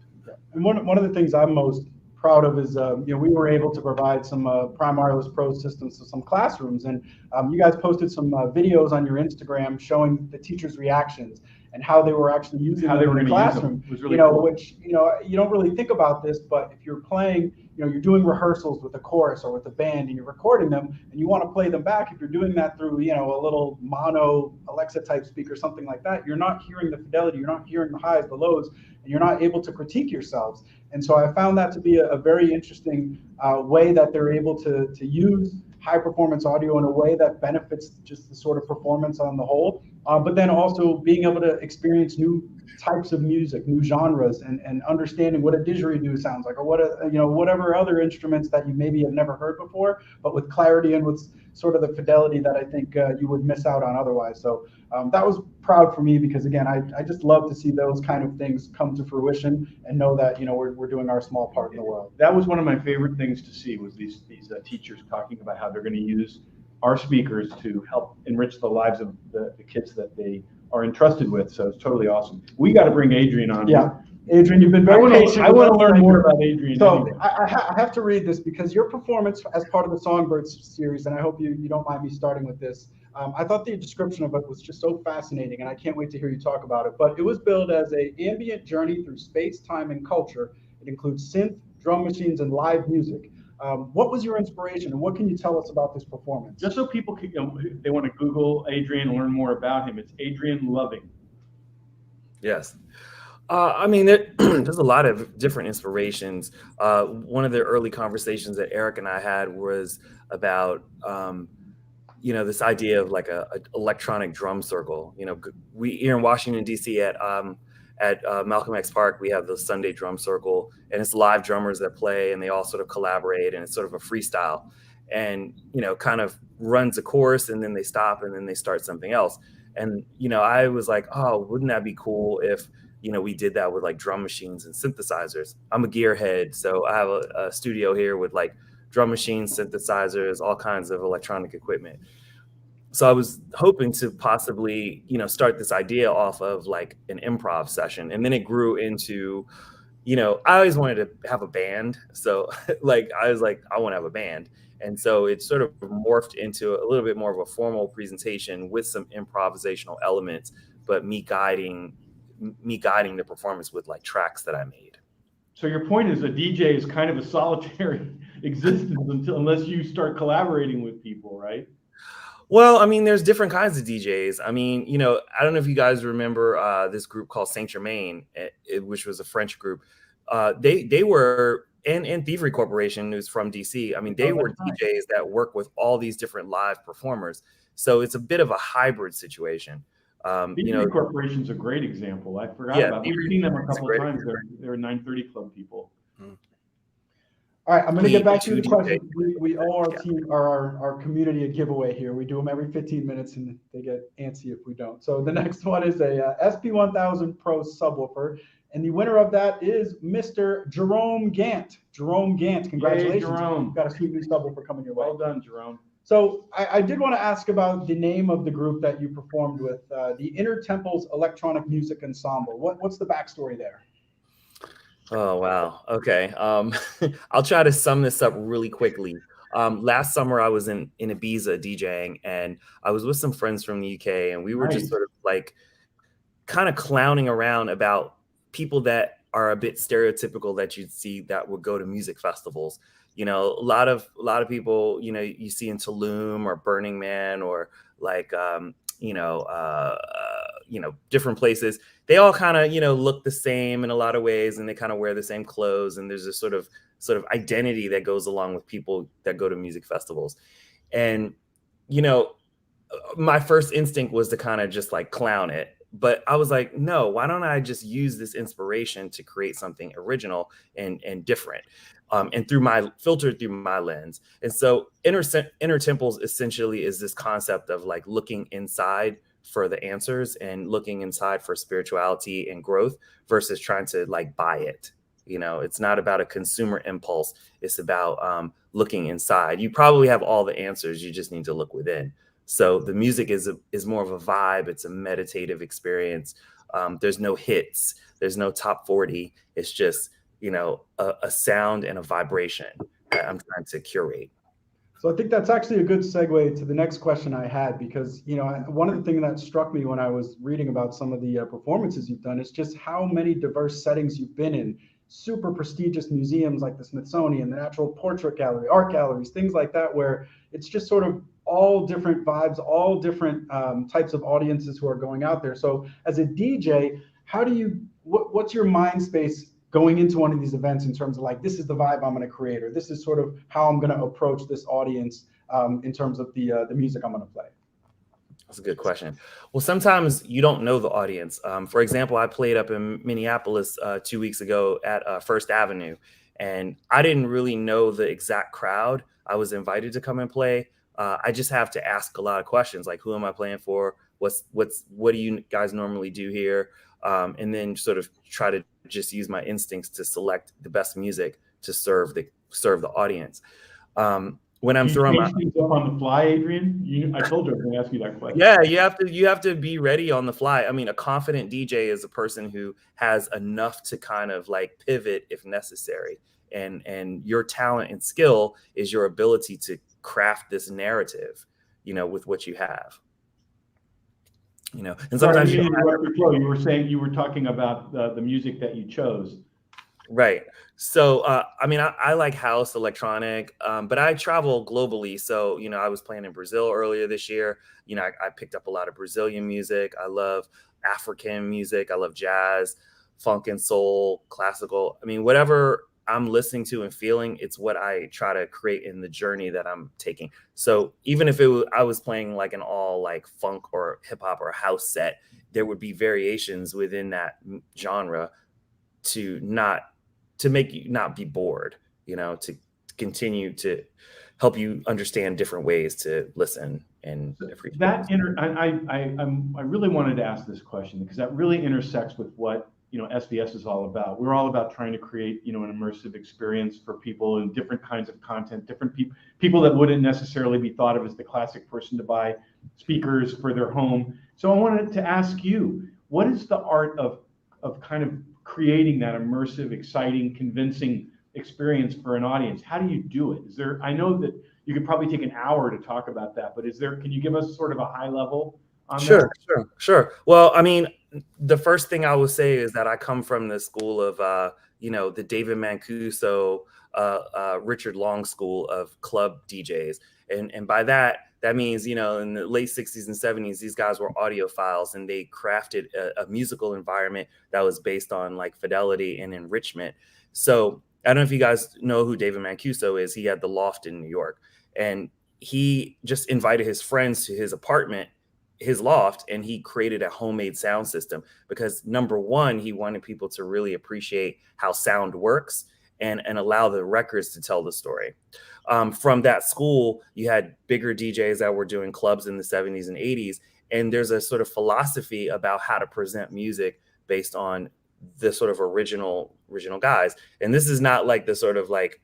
And one of the things I'm most proud of is, we were able to provide some Prime Wireless Pro systems to some classrooms, and you guys posted some videos on your Instagram showing the teachers' reactions and how they were actually using them in the classroom. It was really cool. Which you don't really think about this, but if you're playing, you're doing rehearsals with a chorus or with a band, and you're recording them, and you want to play them back. If you're doing that through, a little mono Alexa type speaker, something like that, you're not hearing the fidelity, you're not hearing the highs, the lows, and you're not able to critique yourselves. And so I found that to be a very interesting way that they're able to use high performance audio in a way that benefits just the sort of performance on the whole, but then also being able to experience new types of music, new genres, and understanding what a didgeridoo sounds like, or whatever other instruments that you maybe have never heard before, but with clarity and with sort of the fidelity that I think you would miss out on otherwise. So that was proud for me, because again, I just love to see those kind of things come to fruition and know that we're doing our small part in the world. That was one of my favorite things to see, was these teachers talking about how they're going to use our speakers to help enrich the lives of the kids that they are entrusted with. So it's totally awesome. We got to bring Adrian on. Yeah, Adrian, you've been very patient. I want to learn more about Adrian. So anyway. I have to read this, because your performance as part of the Songbirds series, and I hope you don't mind me starting with this. I thought the description of it was just so fascinating, and I can't wait to hear you talk about it. But it was billed as an ambient journey through space, time, and culture. It includes synth, drum machines, and live music. What was your inspiration, and what can you tell us about this performance? Just so people can, they want to Google Adrian and learn more about him. It's Adrian Loving. Yes. I mean, there's a lot of different inspirations. One of the early conversations that Eric and I had was about, this idea of like a electronic drum circle. We here in Washington, D.C. at Malcolm X Park, we have the Sunday drum circle, and it's live drummers that play, and they all sort of collaborate, and it's sort of a freestyle, and kind of runs a course, and then they stop, and then they start something else. And I was like, oh, wouldn't that be cool if we did that with like drum machines and synthesizers? I'm a gearhead, so I have a studio here with like drum machines, synthesizers, all kinds of electronic equipment. So I was hoping to possibly, start this idea off of like an improv session. And then it grew into, I always wanted to have a band. So like, I was like, I want to have a band. And so it sort of morphed into a little bit more of a formal presentation with some improvisational elements, but me guiding the performance with like tracks that I made. So your point is a DJ is kind of a solitary existence unless you start collaborating with people, right? Well, I mean, there's different kinds of DJs. I mean, I don't know if you guys remember this group called Saint Germain, which was a French group. They were, and Thievery Corporation, who's from DC. I mean, they were DJs that work with all these different live performers. So it's a bit of a hybrid situation. Thievery Corporation's a great example. I forgot about them. I've seen them a couple of times. They're 930 Club people. All right, I'm going to get back to the question. We owe our team, our community, a giveaway here. We do them every 15 minutes, and they get antsy if we don't. So the next one is a SP1000 Pro subwoofer, and the winner of that is Mr. Jerome Gant. Jerome Gant, congratulations! Yay, Jerome. You've got a sweet new subwoofer coming your way. Well done, Jerome. So I did want to ask about the name of the group that you performed with, the Inner Temples Electronic Music Ensemble. What's the backstory there? Oh, wow. Okay. I'll try to sum this up really quickly. Last summer, I was in Ibiza DJing, and I was with some friends from the UK, and we were just sort of like kind of clowning around about people that are a bit stereotypical that you'd see that would go to music festivals. A lot of people, you see in Tulum or Burning Man or like, different places. They all kind of, look the same in a lot of ways, and they kind of wear the same clothes. And there's this sort of identity that goes along with people that go to music festivals. And, my first instinct was to kind of just like clown it. But I was like, no, why don't I just use this inspiration to create something original and different, and through my lens. And so inner temples essentially is this concept of like looking inside for the answers and looking inside for spirituality and growth versus trying to like buy it. It's not about a consumer impulse. It's about looking inside. You probably have all the answers. You just need to look within. So the music is more of a vibe. It's a meditative experience. There's no hits. There's no top 40. It's just, a sound and a vibration that I'm trying to curate. So I think that's actually a good segue to the next question I had, because, one of the things that struck me when I was reading about some of the performances you've done is just how many diverse settings you've been in. Super prestigious museums like the Smithsonian, the Natural Portrait Gallery, art galleries, things like that, where it's just sort of all different vibes, all different types of audiences who are going out there. So as a DJ, what's your mind space going into one of these events in terms of like, this is the vibe I'm going to create, or this is sort of how I'm going to approach this audience in terms of the music I'm going to play? That's a good question. Well, sometimes you don't know the audience. For example, I played up in Minneapolis 2 weeks ago at First Avenue, and I didn't really know the exact crowd I was invited to come and play. I just have to ask a lot of questions, like, who am I playing for? What do you guys normally do here? And then sort of try to just use my instincts to select the best music to serve the audience. When I'm throwing my things up on the fly, Adrian, I told you I was going to ask you that question. Yeah, you have to be ready on the fly. I mean, a confident DJ is a person who has enough to kind of like pivot if necessary. And your talent and skill is your ability to craft this narrative, with what you have. And sometimes you were saying, you were talking about the music that you chose. Right. So, I like house, electronic, but I travel globally. So, I was playing in Brazil earlier this year. I picked up a lot of Brazilian music. I love African music. I love jazz, funk and soul, classical. I mean, whatever I'm listening to and feeling, it's what I try to create in the journey that I'm taking. So even if I was playing like an all like funk or hip hop or house set, there would be variations within that genre to make you not be bored, to continue to help you understand different ways to listen and appreciate. I really wanted to ask this question because that really intersects with what SVS is all about. We're all about trying to create an immersive experience for people in different kinds of content, different people that wouldn't necessarily be thought of as the classic person to buy speakers for their home. So I wanted to ask you, what is the art of kind of creating that immersive, exciting, convincing experience for an audience? How do you do it? I know that you could probably take an hour to talk about that, but can you give us sort of a high level on that? Sure. Well, I mean, the first thing I will say is that I come from the school of, the David Mancuso, Richard Long school of club DJs. And by that means, in the late 60s and 70s, these guys were audiophiles and they crafted a musical environment that was based on like fidelity and enrichment. So I don't know if you guys know who David Mancuso is. He had the Loft in New York, and he just invited his friends to his apartment, his loft, and he created a homemade sound system because number one, he wanted people to really appreciate how sound works and allow the records to tell the story. From that school, you had bigger DJs that were doing clubs in the 70s and 80s. And there's a sort of philosophy about how to present music based on the sort of original guys. And this is not like the sort of like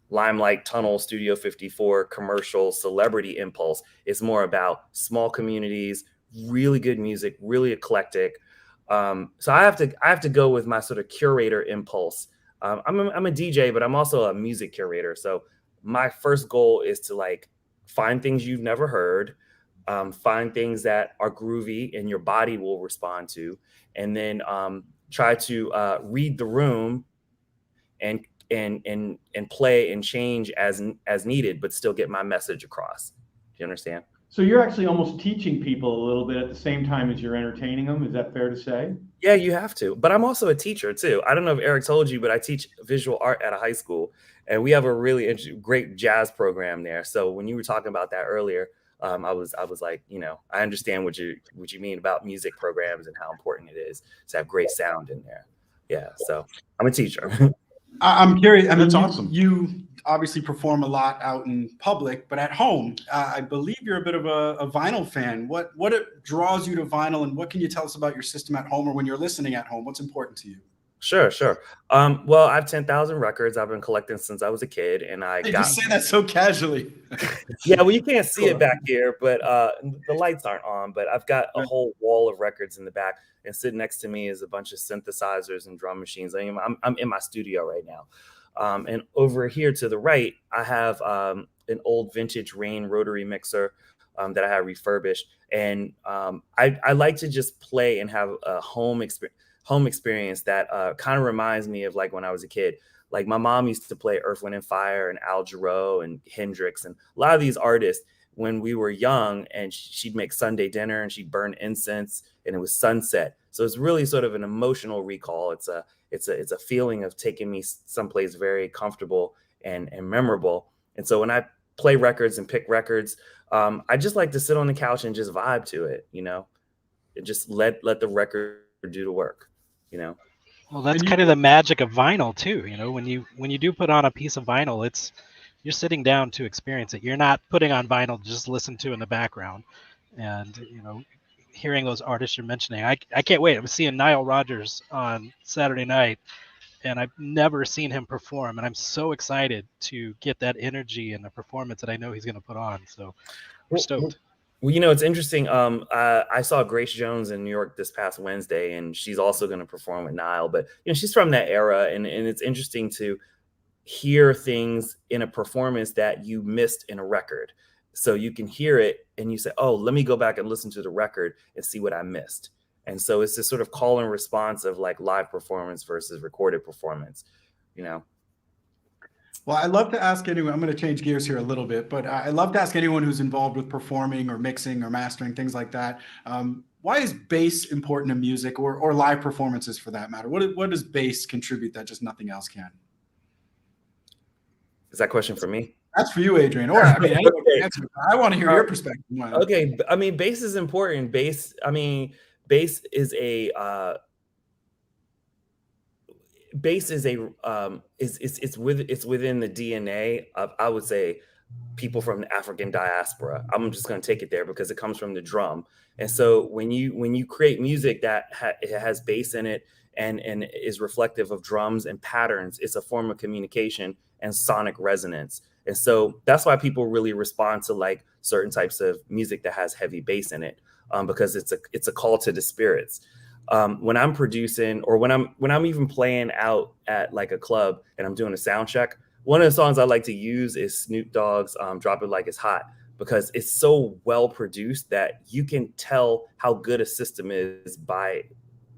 Limelight Tunnel Studio 54 commercial celebrity impulse. It's more about small communities, really good music, really eclectic. So I have to go with my sort of curator impulse. I'm a DJ, but I'm also a music curator. So my first goal is to like find things you've never heard, find things that are groovy and your body will respond to, and then try to read the room and play and change as needed, but still get my message across. Do you understand? So you're actually almost teaching people a little bit at the same time as you're entertaining them. Is that fair to say? Yeah, you have to. But I'm also a teacher too. I don't know if Eric told you, but I teach visual art at a high school, and we have a really great jazz program there. So when you were talking about that earlier, I was like, I understand what you mean about music programs and how important it is to have great sound in there. Yeah, so I'm a teacher. I'm curious. I mean, That's awesome. You obviously perform a lot out in public, but at home, I believe you're a bit of a vinyl fan. What draws you to vinyl, and what can you tell us about your system at home or when you're listening at home? What's important to you? Sure. Well, I have 10,000 records. I've been collecting since I was a kid, and You just say that so casually. Yeah, well, you can't see it back here, but the lights aren't on. But I've got a whole wall of records in the back, and sitting next to me is a bunch of synthesizers and drum machines. I'm in my studio right now, and over here to the right, I have an old vintage Rain rotary mixer that I have refurbished, and I like to just play and have a home experience that kind of reminds me of like when I was a kid. Like my mom used to play Earth, Wind and Fire and Al Jarreau and Hendrix and a lot of these artists when we were young, and she'd make Sunday dinner and she'd burn incense and it was sunset. So it's really sort of an emotional recall. It's a feeling of taking me someplace very comfortable and memorable. And so when I play records and pick records, I just like to sit on the couch and just vibe to it, and just let the record do the work, Well, that's kind of the magic of vinyl too. When you do put on a piece of vinyl, you're sitting down to experience it. You're not putting on vinyl to just listen to in the background. And hearing those artists you're mentioning, I can't wait. I was seeing Nile Rodgers on Saturday night, and I've never seen him perform, and I'm so excited to get that energy and the performance that I know he's going to put on. So we're stoked. Well, it's interesting. I saw Grace Jones in New York this past Wednesday, and she's also going to perform with Nile. But she's from that era, and it's interesting to hear things in a performance that you missed in a record. So you can hear it, and you say, "Oh, let me go back and listen to the record and see what I missed." And so it's this sort of call and response of like live performance versus recorded performance, Well, I love to ask anyone, I'm going to change gears here a little bit, but I love to ask anyone who's involved with performing or mixing or mastering, things like that. Why is bass important to music or live performances for that matter? What does bass contribute that just nothing else can? Is that question for me? That's for you, Adrian. Or I mean, I want to hear your perspective. Okay. I mean, bass is important. Bass is it's within the DNA of, I would say, people from the African diaspora. I'm just going to take it there because it comes from the drum. And so when you create music that it has bass in it and is reflective of drums and patterns, it's a form of communication and sonic resonance. And so that's why people really respond to like certain types of music that has heavy bass in it, because it's a call to the spirits. When I'm producing or when I'm even playing out at like a club and I'm doing a sound check, one of the songs I like to use is Snoop Dogg's "Drop It Like It's Hot," because it's so well produced that you can tell how good a system is by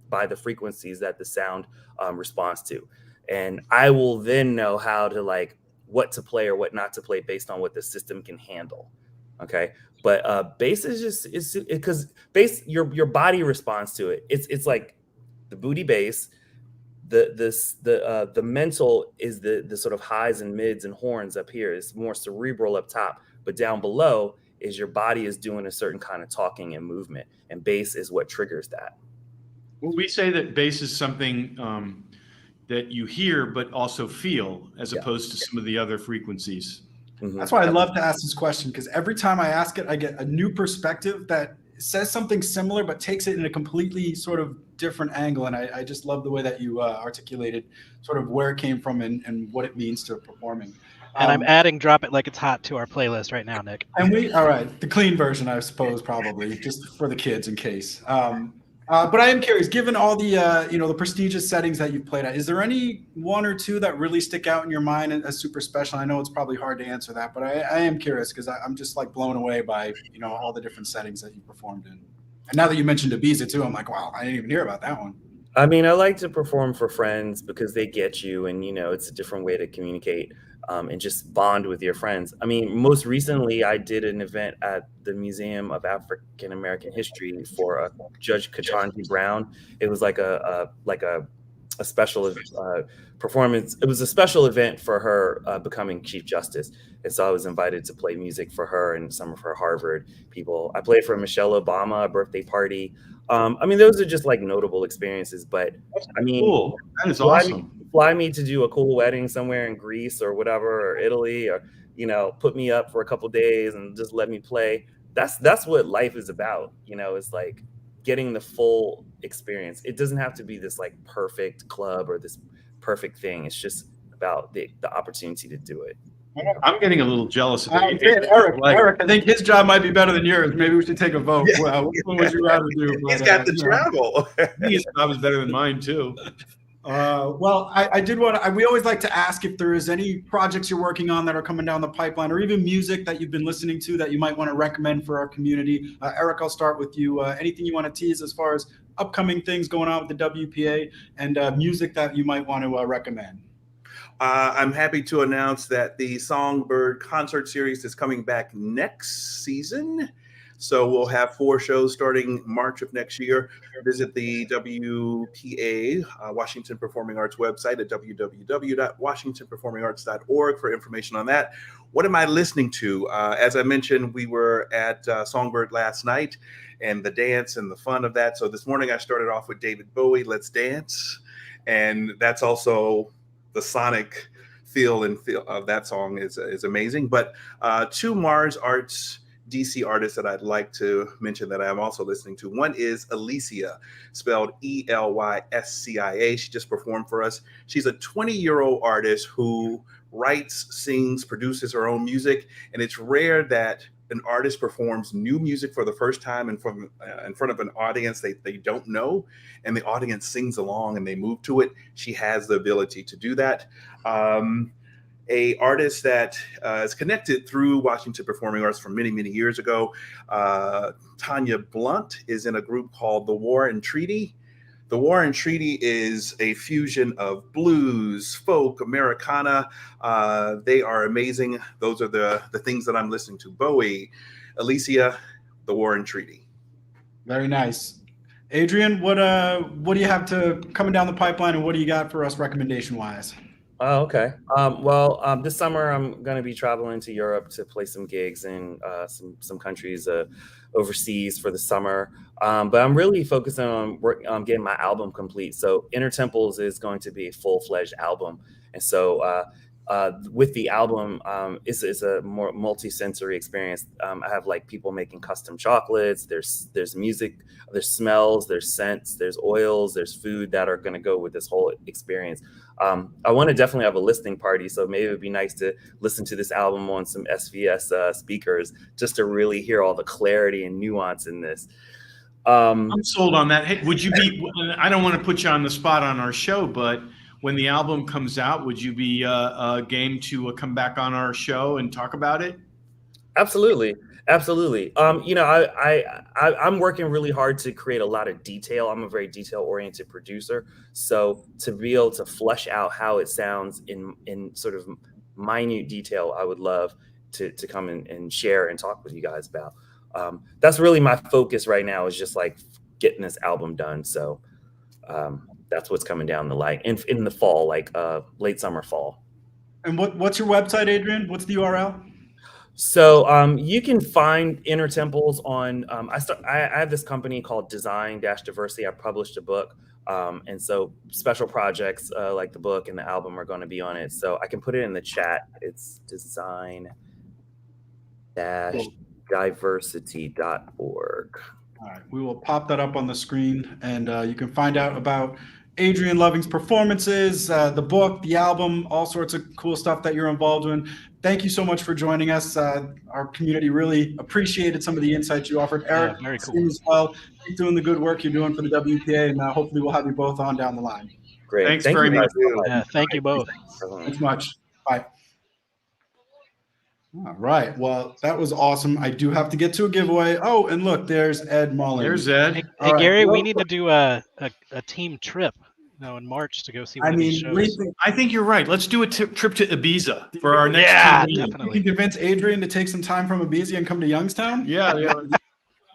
the frequencies that the sound responds to. And I will then know how to like what to play or what not to play based on what the system can handle. Okay. But bass is because bass, your body responds to it. It's like the booty bass, the mental is the sort of highs and mids and horns up here. It's more cerebral up top, but down below is your body is doing a certain kind of talking and movement, and bass is what triggers that. Well, we say that bass is something that you hear but also feel, as opposed to some of the other frequencies. Mm-hmm. That's why I love to ask this question, because every time I ask it, I get a new perspective that says something similar but takes it in a completely sort of different angle. And I just love the way that you articulated sort of where it came from and what it means to performing. And I'm adding "Drop It Like It's Hot" to our playlist right now, Nick. And all right, the clean version, I suppose, probably just for the kids in case. But I am curious, given all the the prestigious settings that you've played at, is there any one or two that really stick out in your mind as super special? I know it's probably hard to answer that, but I am curious because I'm just like blown away by all the different settings that you performed in. And now that you mentioned Ibiza too, I'm like, wow, I didn't even hear about that one. I mean, I like to perform for friends because they get you, and it's a different way to communicate and just bond with your friends. I mean, most recently, I did an event at the Museum of African American History for Judge Ketanji Brown. It was like a a special performance. It was a special event for her becoming Chief Justice. And so I was invited to play music for her and some of her Harvard people. I played for Michelle Obama, a birthday party. I mean, those are just like notable experiences, but I mean, cool. That is awesome. Fly me to do a cool wedding somewhere in Greece or whatever, or Italy, or, you know, put me up for a couple days and just let me play. That's what life is about. You know, it's like getting the full experience. It doesn't have to be this like perfect club or this perfect thing. It's just about the opportunity to do it. I'm getting a little jealous of it. Eric, I think his job might be better than yours. Maybe we should take a vote. Yeah. Well, which one would you rather do? He's got the travel. His job is better than mine too. Well, I did want to, we always like to ask if there is any projects you're working on that are coming down the pipeline, or even music that you've been listening to that you might want to recommend for our community. Eric, I'll start with you. Anything you want to tease as far as upcoming things going on with the WPA and music that you might want to recommend? I'm happy to announce that the Songbird concert series is coming back next season. So we'll have 4 shows starting March of next year. Visit the WPA, Washington Performing Arts website at www.washingtonperformingarts.org for information on that. What am I listening to? As I mentioned, we were at Songbird last night and the dance and the fun of that. So this morning I started off with David Bowie, Let's Dance. And that's also the sonic feel of that song is amazing. But 2 Mars Arts DC artists that I'd like to mention that I'm also listening to. One is Alicia, spelled Elyscia. She just performed for us. She's a 20-year-old artist who writes, sings, produces her own music. And it's rare that an artist performs new music for the first time in front of an audience they don't know, and the audience sings along and they move to it. She has the ability to do that. A artist that is connected through Washington Performing Arts from many, many years ago. Tanya Blunt is in a group called The War and Treaty. The War and Treaty is a fusion of blues, folk, Americana. They are amazing. Those are the things that I'm listening to. Bowie, Alicia, The War and Treaty. Very nice. Adrian, what do you have coming down the pipeline, and what do you got for us recommendation-wise? Oh, okay. This summer I'm going to be traveling to Europe to play some gigs in some countries overseas for the summer. But I'm really focusing on getting my album complete. So Inner Temples is going to be a full-fledged album. And so with the album, it's a more multi-sensory experience. I have like people making custom chocolates. There's music, there's smells, there's scents, there's oils, there's food that are going to go with this whole experience. I want to definitely have a listening party, so maybe it would be nice to listen to this album on some SVS speakers just to really hear all the clarity and nuance in this. I'm sold on that. Hey, would you be? I don't want to put you on the spot on our show, but when the album comes out, would you be game to come back on our show and talk about it? Absolutely. I'm working really hard to create a lot of detail. I'm a very detail-oriented producer, so to be able to flesh out how it sounds in sort of minute detail, I would love to come and share and talk with you guys about. That's really my focus right now, is just like getting this album done. So that's what's coming down the line in the fall, like late summer, fall. And what's your website, Adrian? What's the URL? So you can find Inner Temples on, I have this company called Design-Diversity. I published a book. And so special projects like the book and the album are going to be on it. So I can put it in the chat. It's design-diversity.org. All right, we will pop that up on the screen, and you can find out about Adrian Loving's performances, the book, the album, all sorts of cool stuff that you're involved in. Thank you so much for joining us. Our community really appreciated some of the insights you offered. Eric, very cool. as well. Keep doing the good work you're doing for the WPA, and hopefully we'll have you both on down the line. Great. Thanks very much. Yeah, thank you both. Thanks much. Bye. All right. Well, that was awesome. I do have to get to a giveaway. Oh, and look, there's Ed Mullen. There's Ed. Hey, All right. Gary, we need to do a team trip in March to go see one of these shows. I think you're right. Let's do a trip to Ibiza for our next Yeah, team meeting. definitely. You can convince Adrian to take some time from Ibiza and come to Youngstown? Yeah.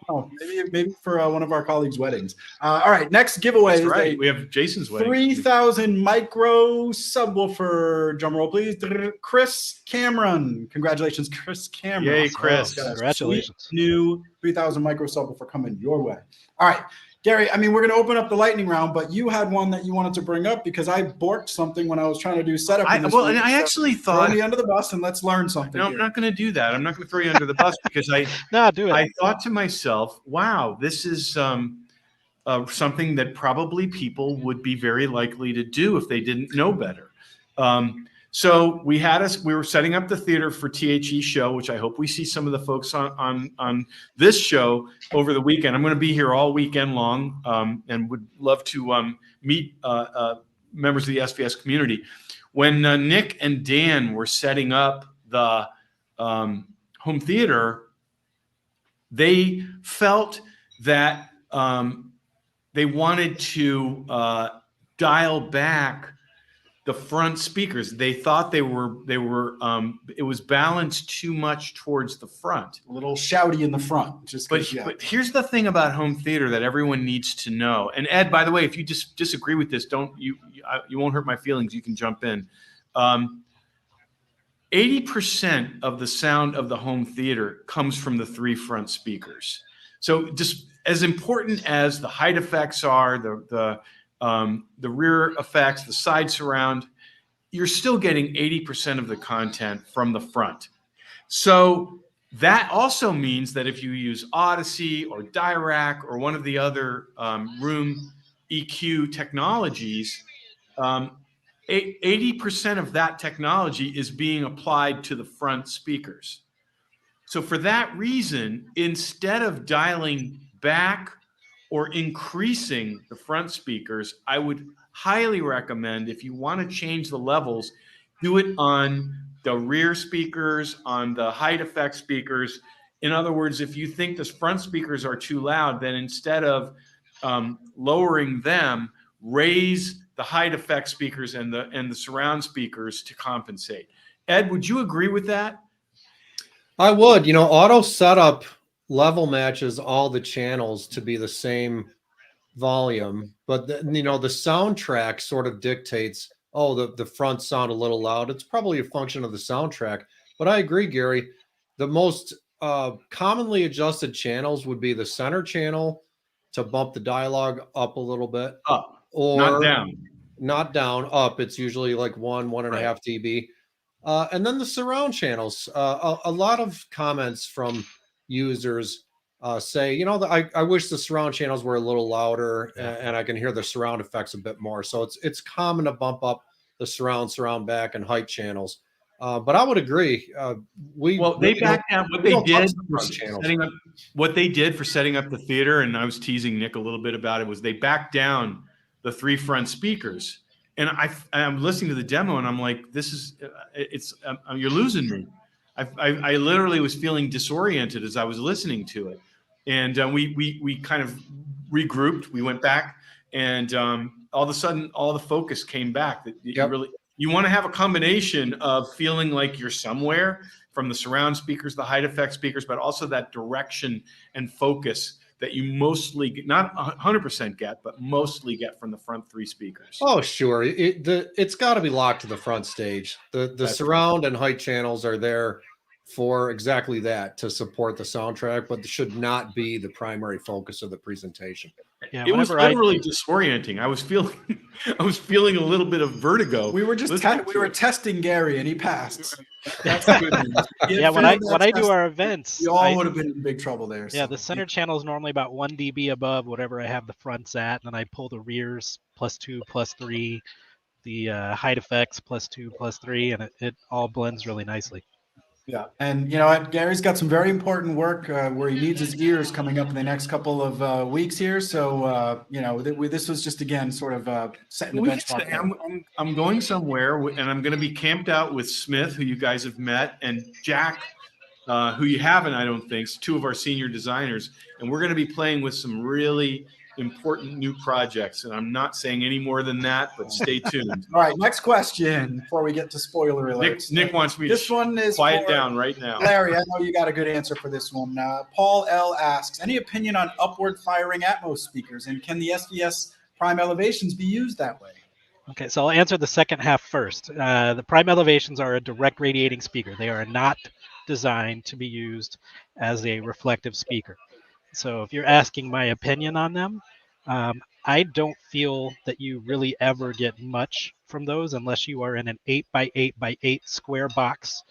Oh, maybe for one of our colleagues' weddings. All right, next giveaway That's is right. a We have Jason's wedding. 3,000 micro subwoofer. Drum roll, please. Chris Cameron. Congratulations, Chris Cameron. Yay, Awesome. Chris. Got a Congratulations. sweet new 3,000 micro subwoofer coming your way. All right, Gary, I mean, we're going to open up the lightning round, but you had one that you wanted to bring up because I borked something when I was trying to do setup. And I actually thought, throw me under the bus and let's learn something. No, I'm not going to do that. I'm not going to throw you under the bus because No, do it. I thought to myself, wow, this is something that probably people would be very likely to do if they didn't know better. So we were setting up the theater for T.H.E. show, which I hope we see some of the folks on this show over the weekend. I'm going to be here all weekend long and would love to meet members of the SVS community. When Nick and Dan were setting up the home theater, they felt that they wanted to dial back the front speakers. They thought it was balanced too much towards the front. A little shouty in the front. But here's the thing about home theater that everyone needs to know. And Ed, by the way, if you disagree with this, you won't hurt my feelings. You can jump in. 80% of the sound of the home theater comes from the 3 front speakers. So just as important as the height effects are, the rear effects, the side surround, you're still getting 80% of the content from the front. So that also means that if you use Odyssey or Dirac or one of the other room EQ technologies, 80% of that technology is being applied to the front speakers. So for that reason, instead of dialing back or increasing the front speakers, I would highly recommend, if you want to change the levels, do it on the rear speakers, on the height effect speakers. In other words, if you think the front speakers are too loud, then instead of lowering them, raise the height effect speakers and the surround speakers to compensate. Ed, would you agree with that? I would. Auto setup level matches all the channels to be the same volume, but the soundtrack sort of dictates, the front sound a little loud. It's probably a function of the soundtrack. But I agree, Gary. The most commonly adjusted channels would be the center channel to bump the dialogue up a little bit. Up, or not down. Not down, up. It's usually like 1.5 dB. And then the surround channels. A lot of comments from users say, I wish the surround channels were a little louder and I can hear the surround effects a bit more. So it's common to bump up the surround back and height channels. But I would agree. They backed down what they did for setting up the theater, and I was teasing Nick a little bit about it, was they backed down the 3 front speakers. And I'm listening to the demo and I'm like, you're losing me. I literally was feeling disoriented as I was listening to it. And we kind of regrouped. We went back, and all of a sudden, all the focus came back. That you want to have a combination of feeling like you're somewhere from the surround speakers, the height effect speakers, but also that direction and focus that you mostly not 100% get, but mostly get from the front 3 speakers. Oh, sure. It's got to be locked to the front stage. The surround and height channels are there for exactly that, to support the soundtrack, but should not be the primary focus of the presentation. Yeah, it was literally disorienting. I was feeling a little bit of vertigo. We were testing Gary, and he passed. That's good news. Yeah, when I do our events, we all would have been in big trouble there. Yeah, the center channel is normally about 1 dB above whatever I have the fronts at, and then I pull the rears +2, +3, the height effects +2, +3, and it all blends really nicely. Yeah, and you know what, Gary's got some very important work where he needs his ears coming up in the next couple of weeks here. So this was just again sort of setting the benchmark. I'm going somewhere, and I'm going to be camped out with Smith, who you guys have met, and Jack, who you haven't, I don't think, 2 of our senior designers, and we're going to be playing with some really important new projects, and I'm not saying any more than that, but stay tuned. All right, next question before we get to spoiler alerts. Nick wants me This to one is quiet for down right now. Larry, I know you got a good answer for this one. Paul L. asks, any opinion on upward firing Atmos speakers, and can the SVS prime elevations be used that way? Okay, so I'll answer the second half first. The prime elevations are a direct radiating speaker. They are not designed to be used as a reflective speaker. So if you're asking my opinion on them, I don't feel that you really ever get much from those unless you are in an 8x8x8 square box.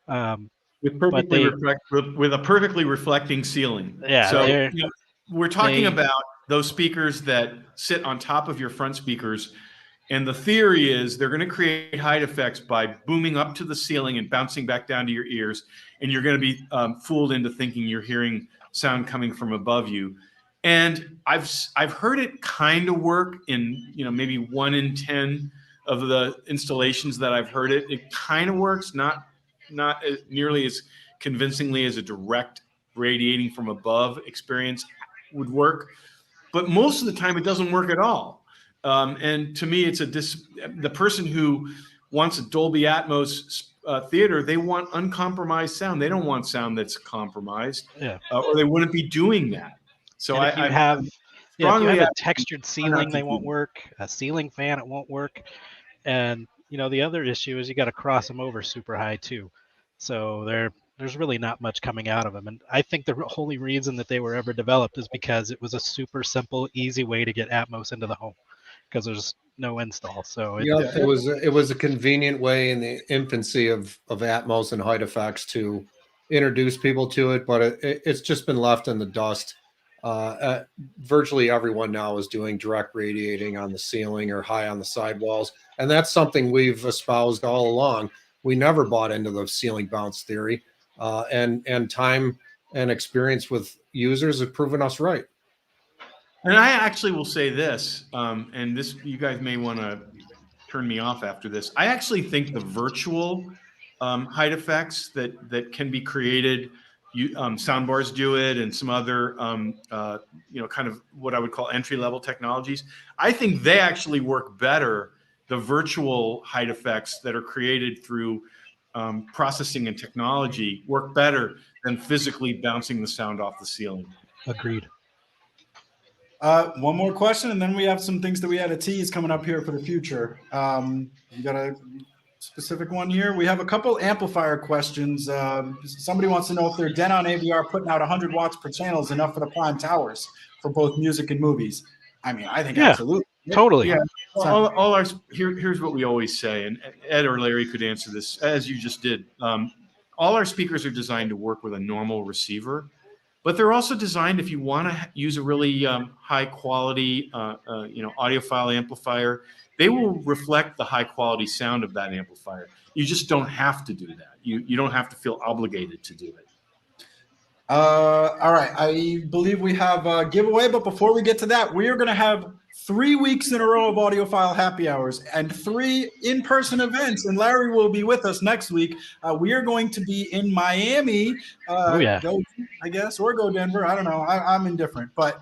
With a perfectly reflecting ceiling. Yeah, So we're talking about those speakers that sit on top of your front speakers. And the theory is they're going to create height effects by booming up to the ceiling and bouncing back down to your ears. And you're going to be fooled into thinking you're hearing sound coming from above you. And I've heard it kind of work in, maybe 1 in 10 of the installations that I've heard it. It kind of works, not nearly as convincingly as a direct radiating from above experience would work. But most of the time it doesn't work at all. And to me, it's the person who wants a Dolby Atmos theater, they want uncompromised sound. They don't want sound that's compromised, or they wouldn't be doing that. So if you have a textured ceiling, they won't work. A ceiling fan, it won't work. And the other issue is you got to cross them over super high too. So there's really not much coming out of them. And I think the only reason that they were ever developed is because it was a super simple, easy way to get Atmos into the home, because there's no install. So it was a convenient way in the infancy of Atmos and height effects to introduce people to it, but it's just been left in the dust. Virtually everyone now is doing direct radiating on the ceiling or high on the sidewalls, and that's something we've espoused all along. We never bought into the ceiling bounce theory, and time and experience with users have proven us right. And I actually will say this, and this, you guys may want to turn me off after this. I actually think the virtual height effects that can be created, soundbars do it, and some other, kind of what I would call entry-level technologies. I think they actually work better. The virtual height effects that are created through processing and technology work better than physically bouncing the sound off the ceiling. Agreed. One more question, and then we have some things that we had to tease coming up here for the future. You got a specific one here? We have a couple amplifier questions. Somebody wants to know if their Denon AVR putting out 100 watts per channel is enough for the prime towers for both music and movies. I mean, I think absolutely. Totally. Yeah. Here's what we always say, and Ed or Larry could answer this, as you just did. All our speakers are designed to work with a normal receiver, but they're also designed, if you want to use a really high quality, audiophile amplifier, they will reflect the high quality sound of that amplifier. You just don't have to do that. You don't have to feel obligated to do it. All right, I believe we have a giveaway, but before we get to that, we are going to have 3 weeks in a row of Audiophile happy hours and 3 in-person events, and Larry will be with us next week. We are going to be in Miami. Go, I guess, or go Denver. I don't know. I'm indifferent, but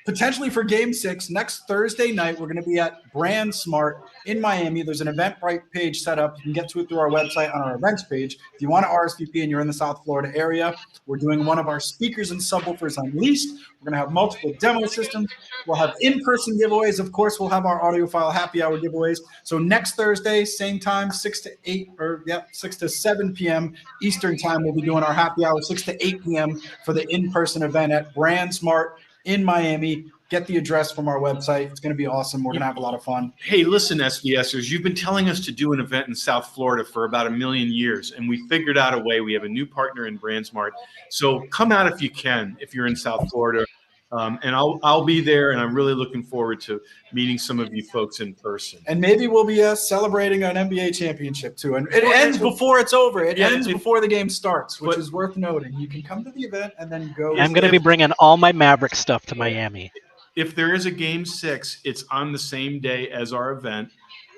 potentially for Game 6 next Thursday night, we're going to be at Brand Smart in Miami. There's an Eventbrite page set up. You can get to it through our website on our events page. If you want to RSVP and you're in the South Florida area, we're doing one of our speakers and subwoofers Unleashed. We're going to have multiple demo systems. We'll have in-person giveaways. Of course, we'll have our Audiophile happy hour giveaways. So next Thursday, same time, 6 to 7 p.m. Eastern time, we'll be doing our happy hour, 6 to 8 p.m. for the in-person event at Brand Smart in Miami. Get the address from our website. It's going to be awesome. We're going to have a lot of fun. Hey, listen, SVSers, you've been telling us to do an event in South Florida for about 1 million years, and we figured out a way. We have a new partner in BrandSmart. So come out if you can, if you're in South Florida. And I'll be there, and I'm really looking forward to meeting some of you folks in person. And maybe we'll be celebrating an NBA championship too. And it ends before it's over. It ends before the game starts, which is worth noting. You can come to the event and then go. I'm going to be bringing all my Maverick stuff to Miami. If there is a Game 6, it's on the same day as our event,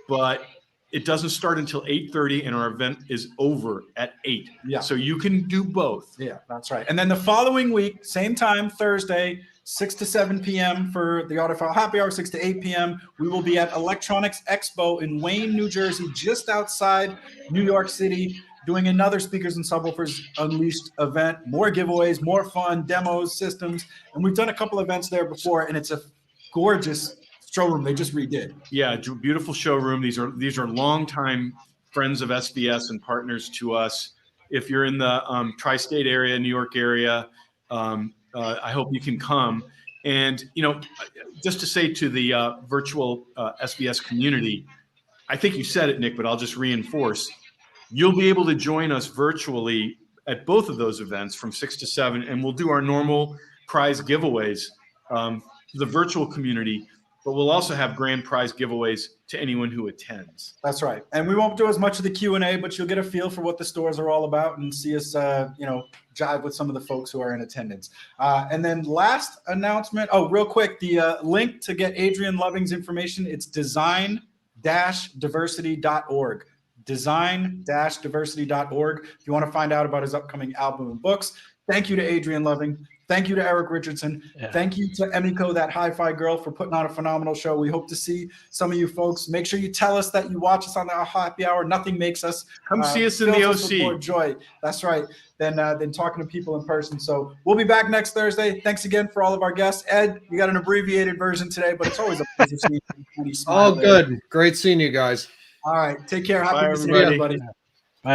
but it doesn't start until 8:30, and our event is over at 8. Yeah. So you can do both. Yeah, that's right. And then the following week, same time, Thursday, 6 to 7 p.m. for the Audiophile Happy Hour, 6 to 8 p.m. We will be at Electronics Expo in Wayne, New Jersey, just outside New York City, doing another Speakers and Subwoofers Unleashed event. More giveaways, more fun, demos, systems. And we've done a couple events there before, and it's a gorgeous showroom they just redid. Yeah, beautiful showroom. These are longtime friends of SVS and partners to us. If you're in the tri-state area, New York area, I hope you can come. And, you know, just to say to the virtual SVS community, I think you said it, Nick, but I'll just reinforce. You'll be able to join us virtually at both of those events from 6 to 7, and we'll do our normal prize giveaways to the virtual community, but we'll also have grand prize giveaways to anyone who attends. That's right. And we won't do as much of the Q&A, but you'll get a feel for what the stores are all about and see us, you know, jive with some of the folks who are in attendance. And then last announcement. Oh, real quick, the link to get Adrian Loving's information, it's design-diversity.org. design-diversity.org. If you want to find out about his upcoming album and books. Thank you to Adrian Loving. Thank you to Eric Richardson. Yeah. Thank you to Emiko, that hi-fi girl, for putting on a phenomenal show. We hope to see some of you folks. Make sure you tell us that you watch us on the Happy Hour. Nothing makes us Come see us in the fills us with OC. more joy. That's right. Than talking to people in person. So we'll be back next Thursday. Thanks again for all of our guests. Ed, you got an abbreviated version today, but it's always a pleasure seeing you. Oh, good. Great seeing you guys. All right. Take care. Bye, Happy to see everybody. everybody.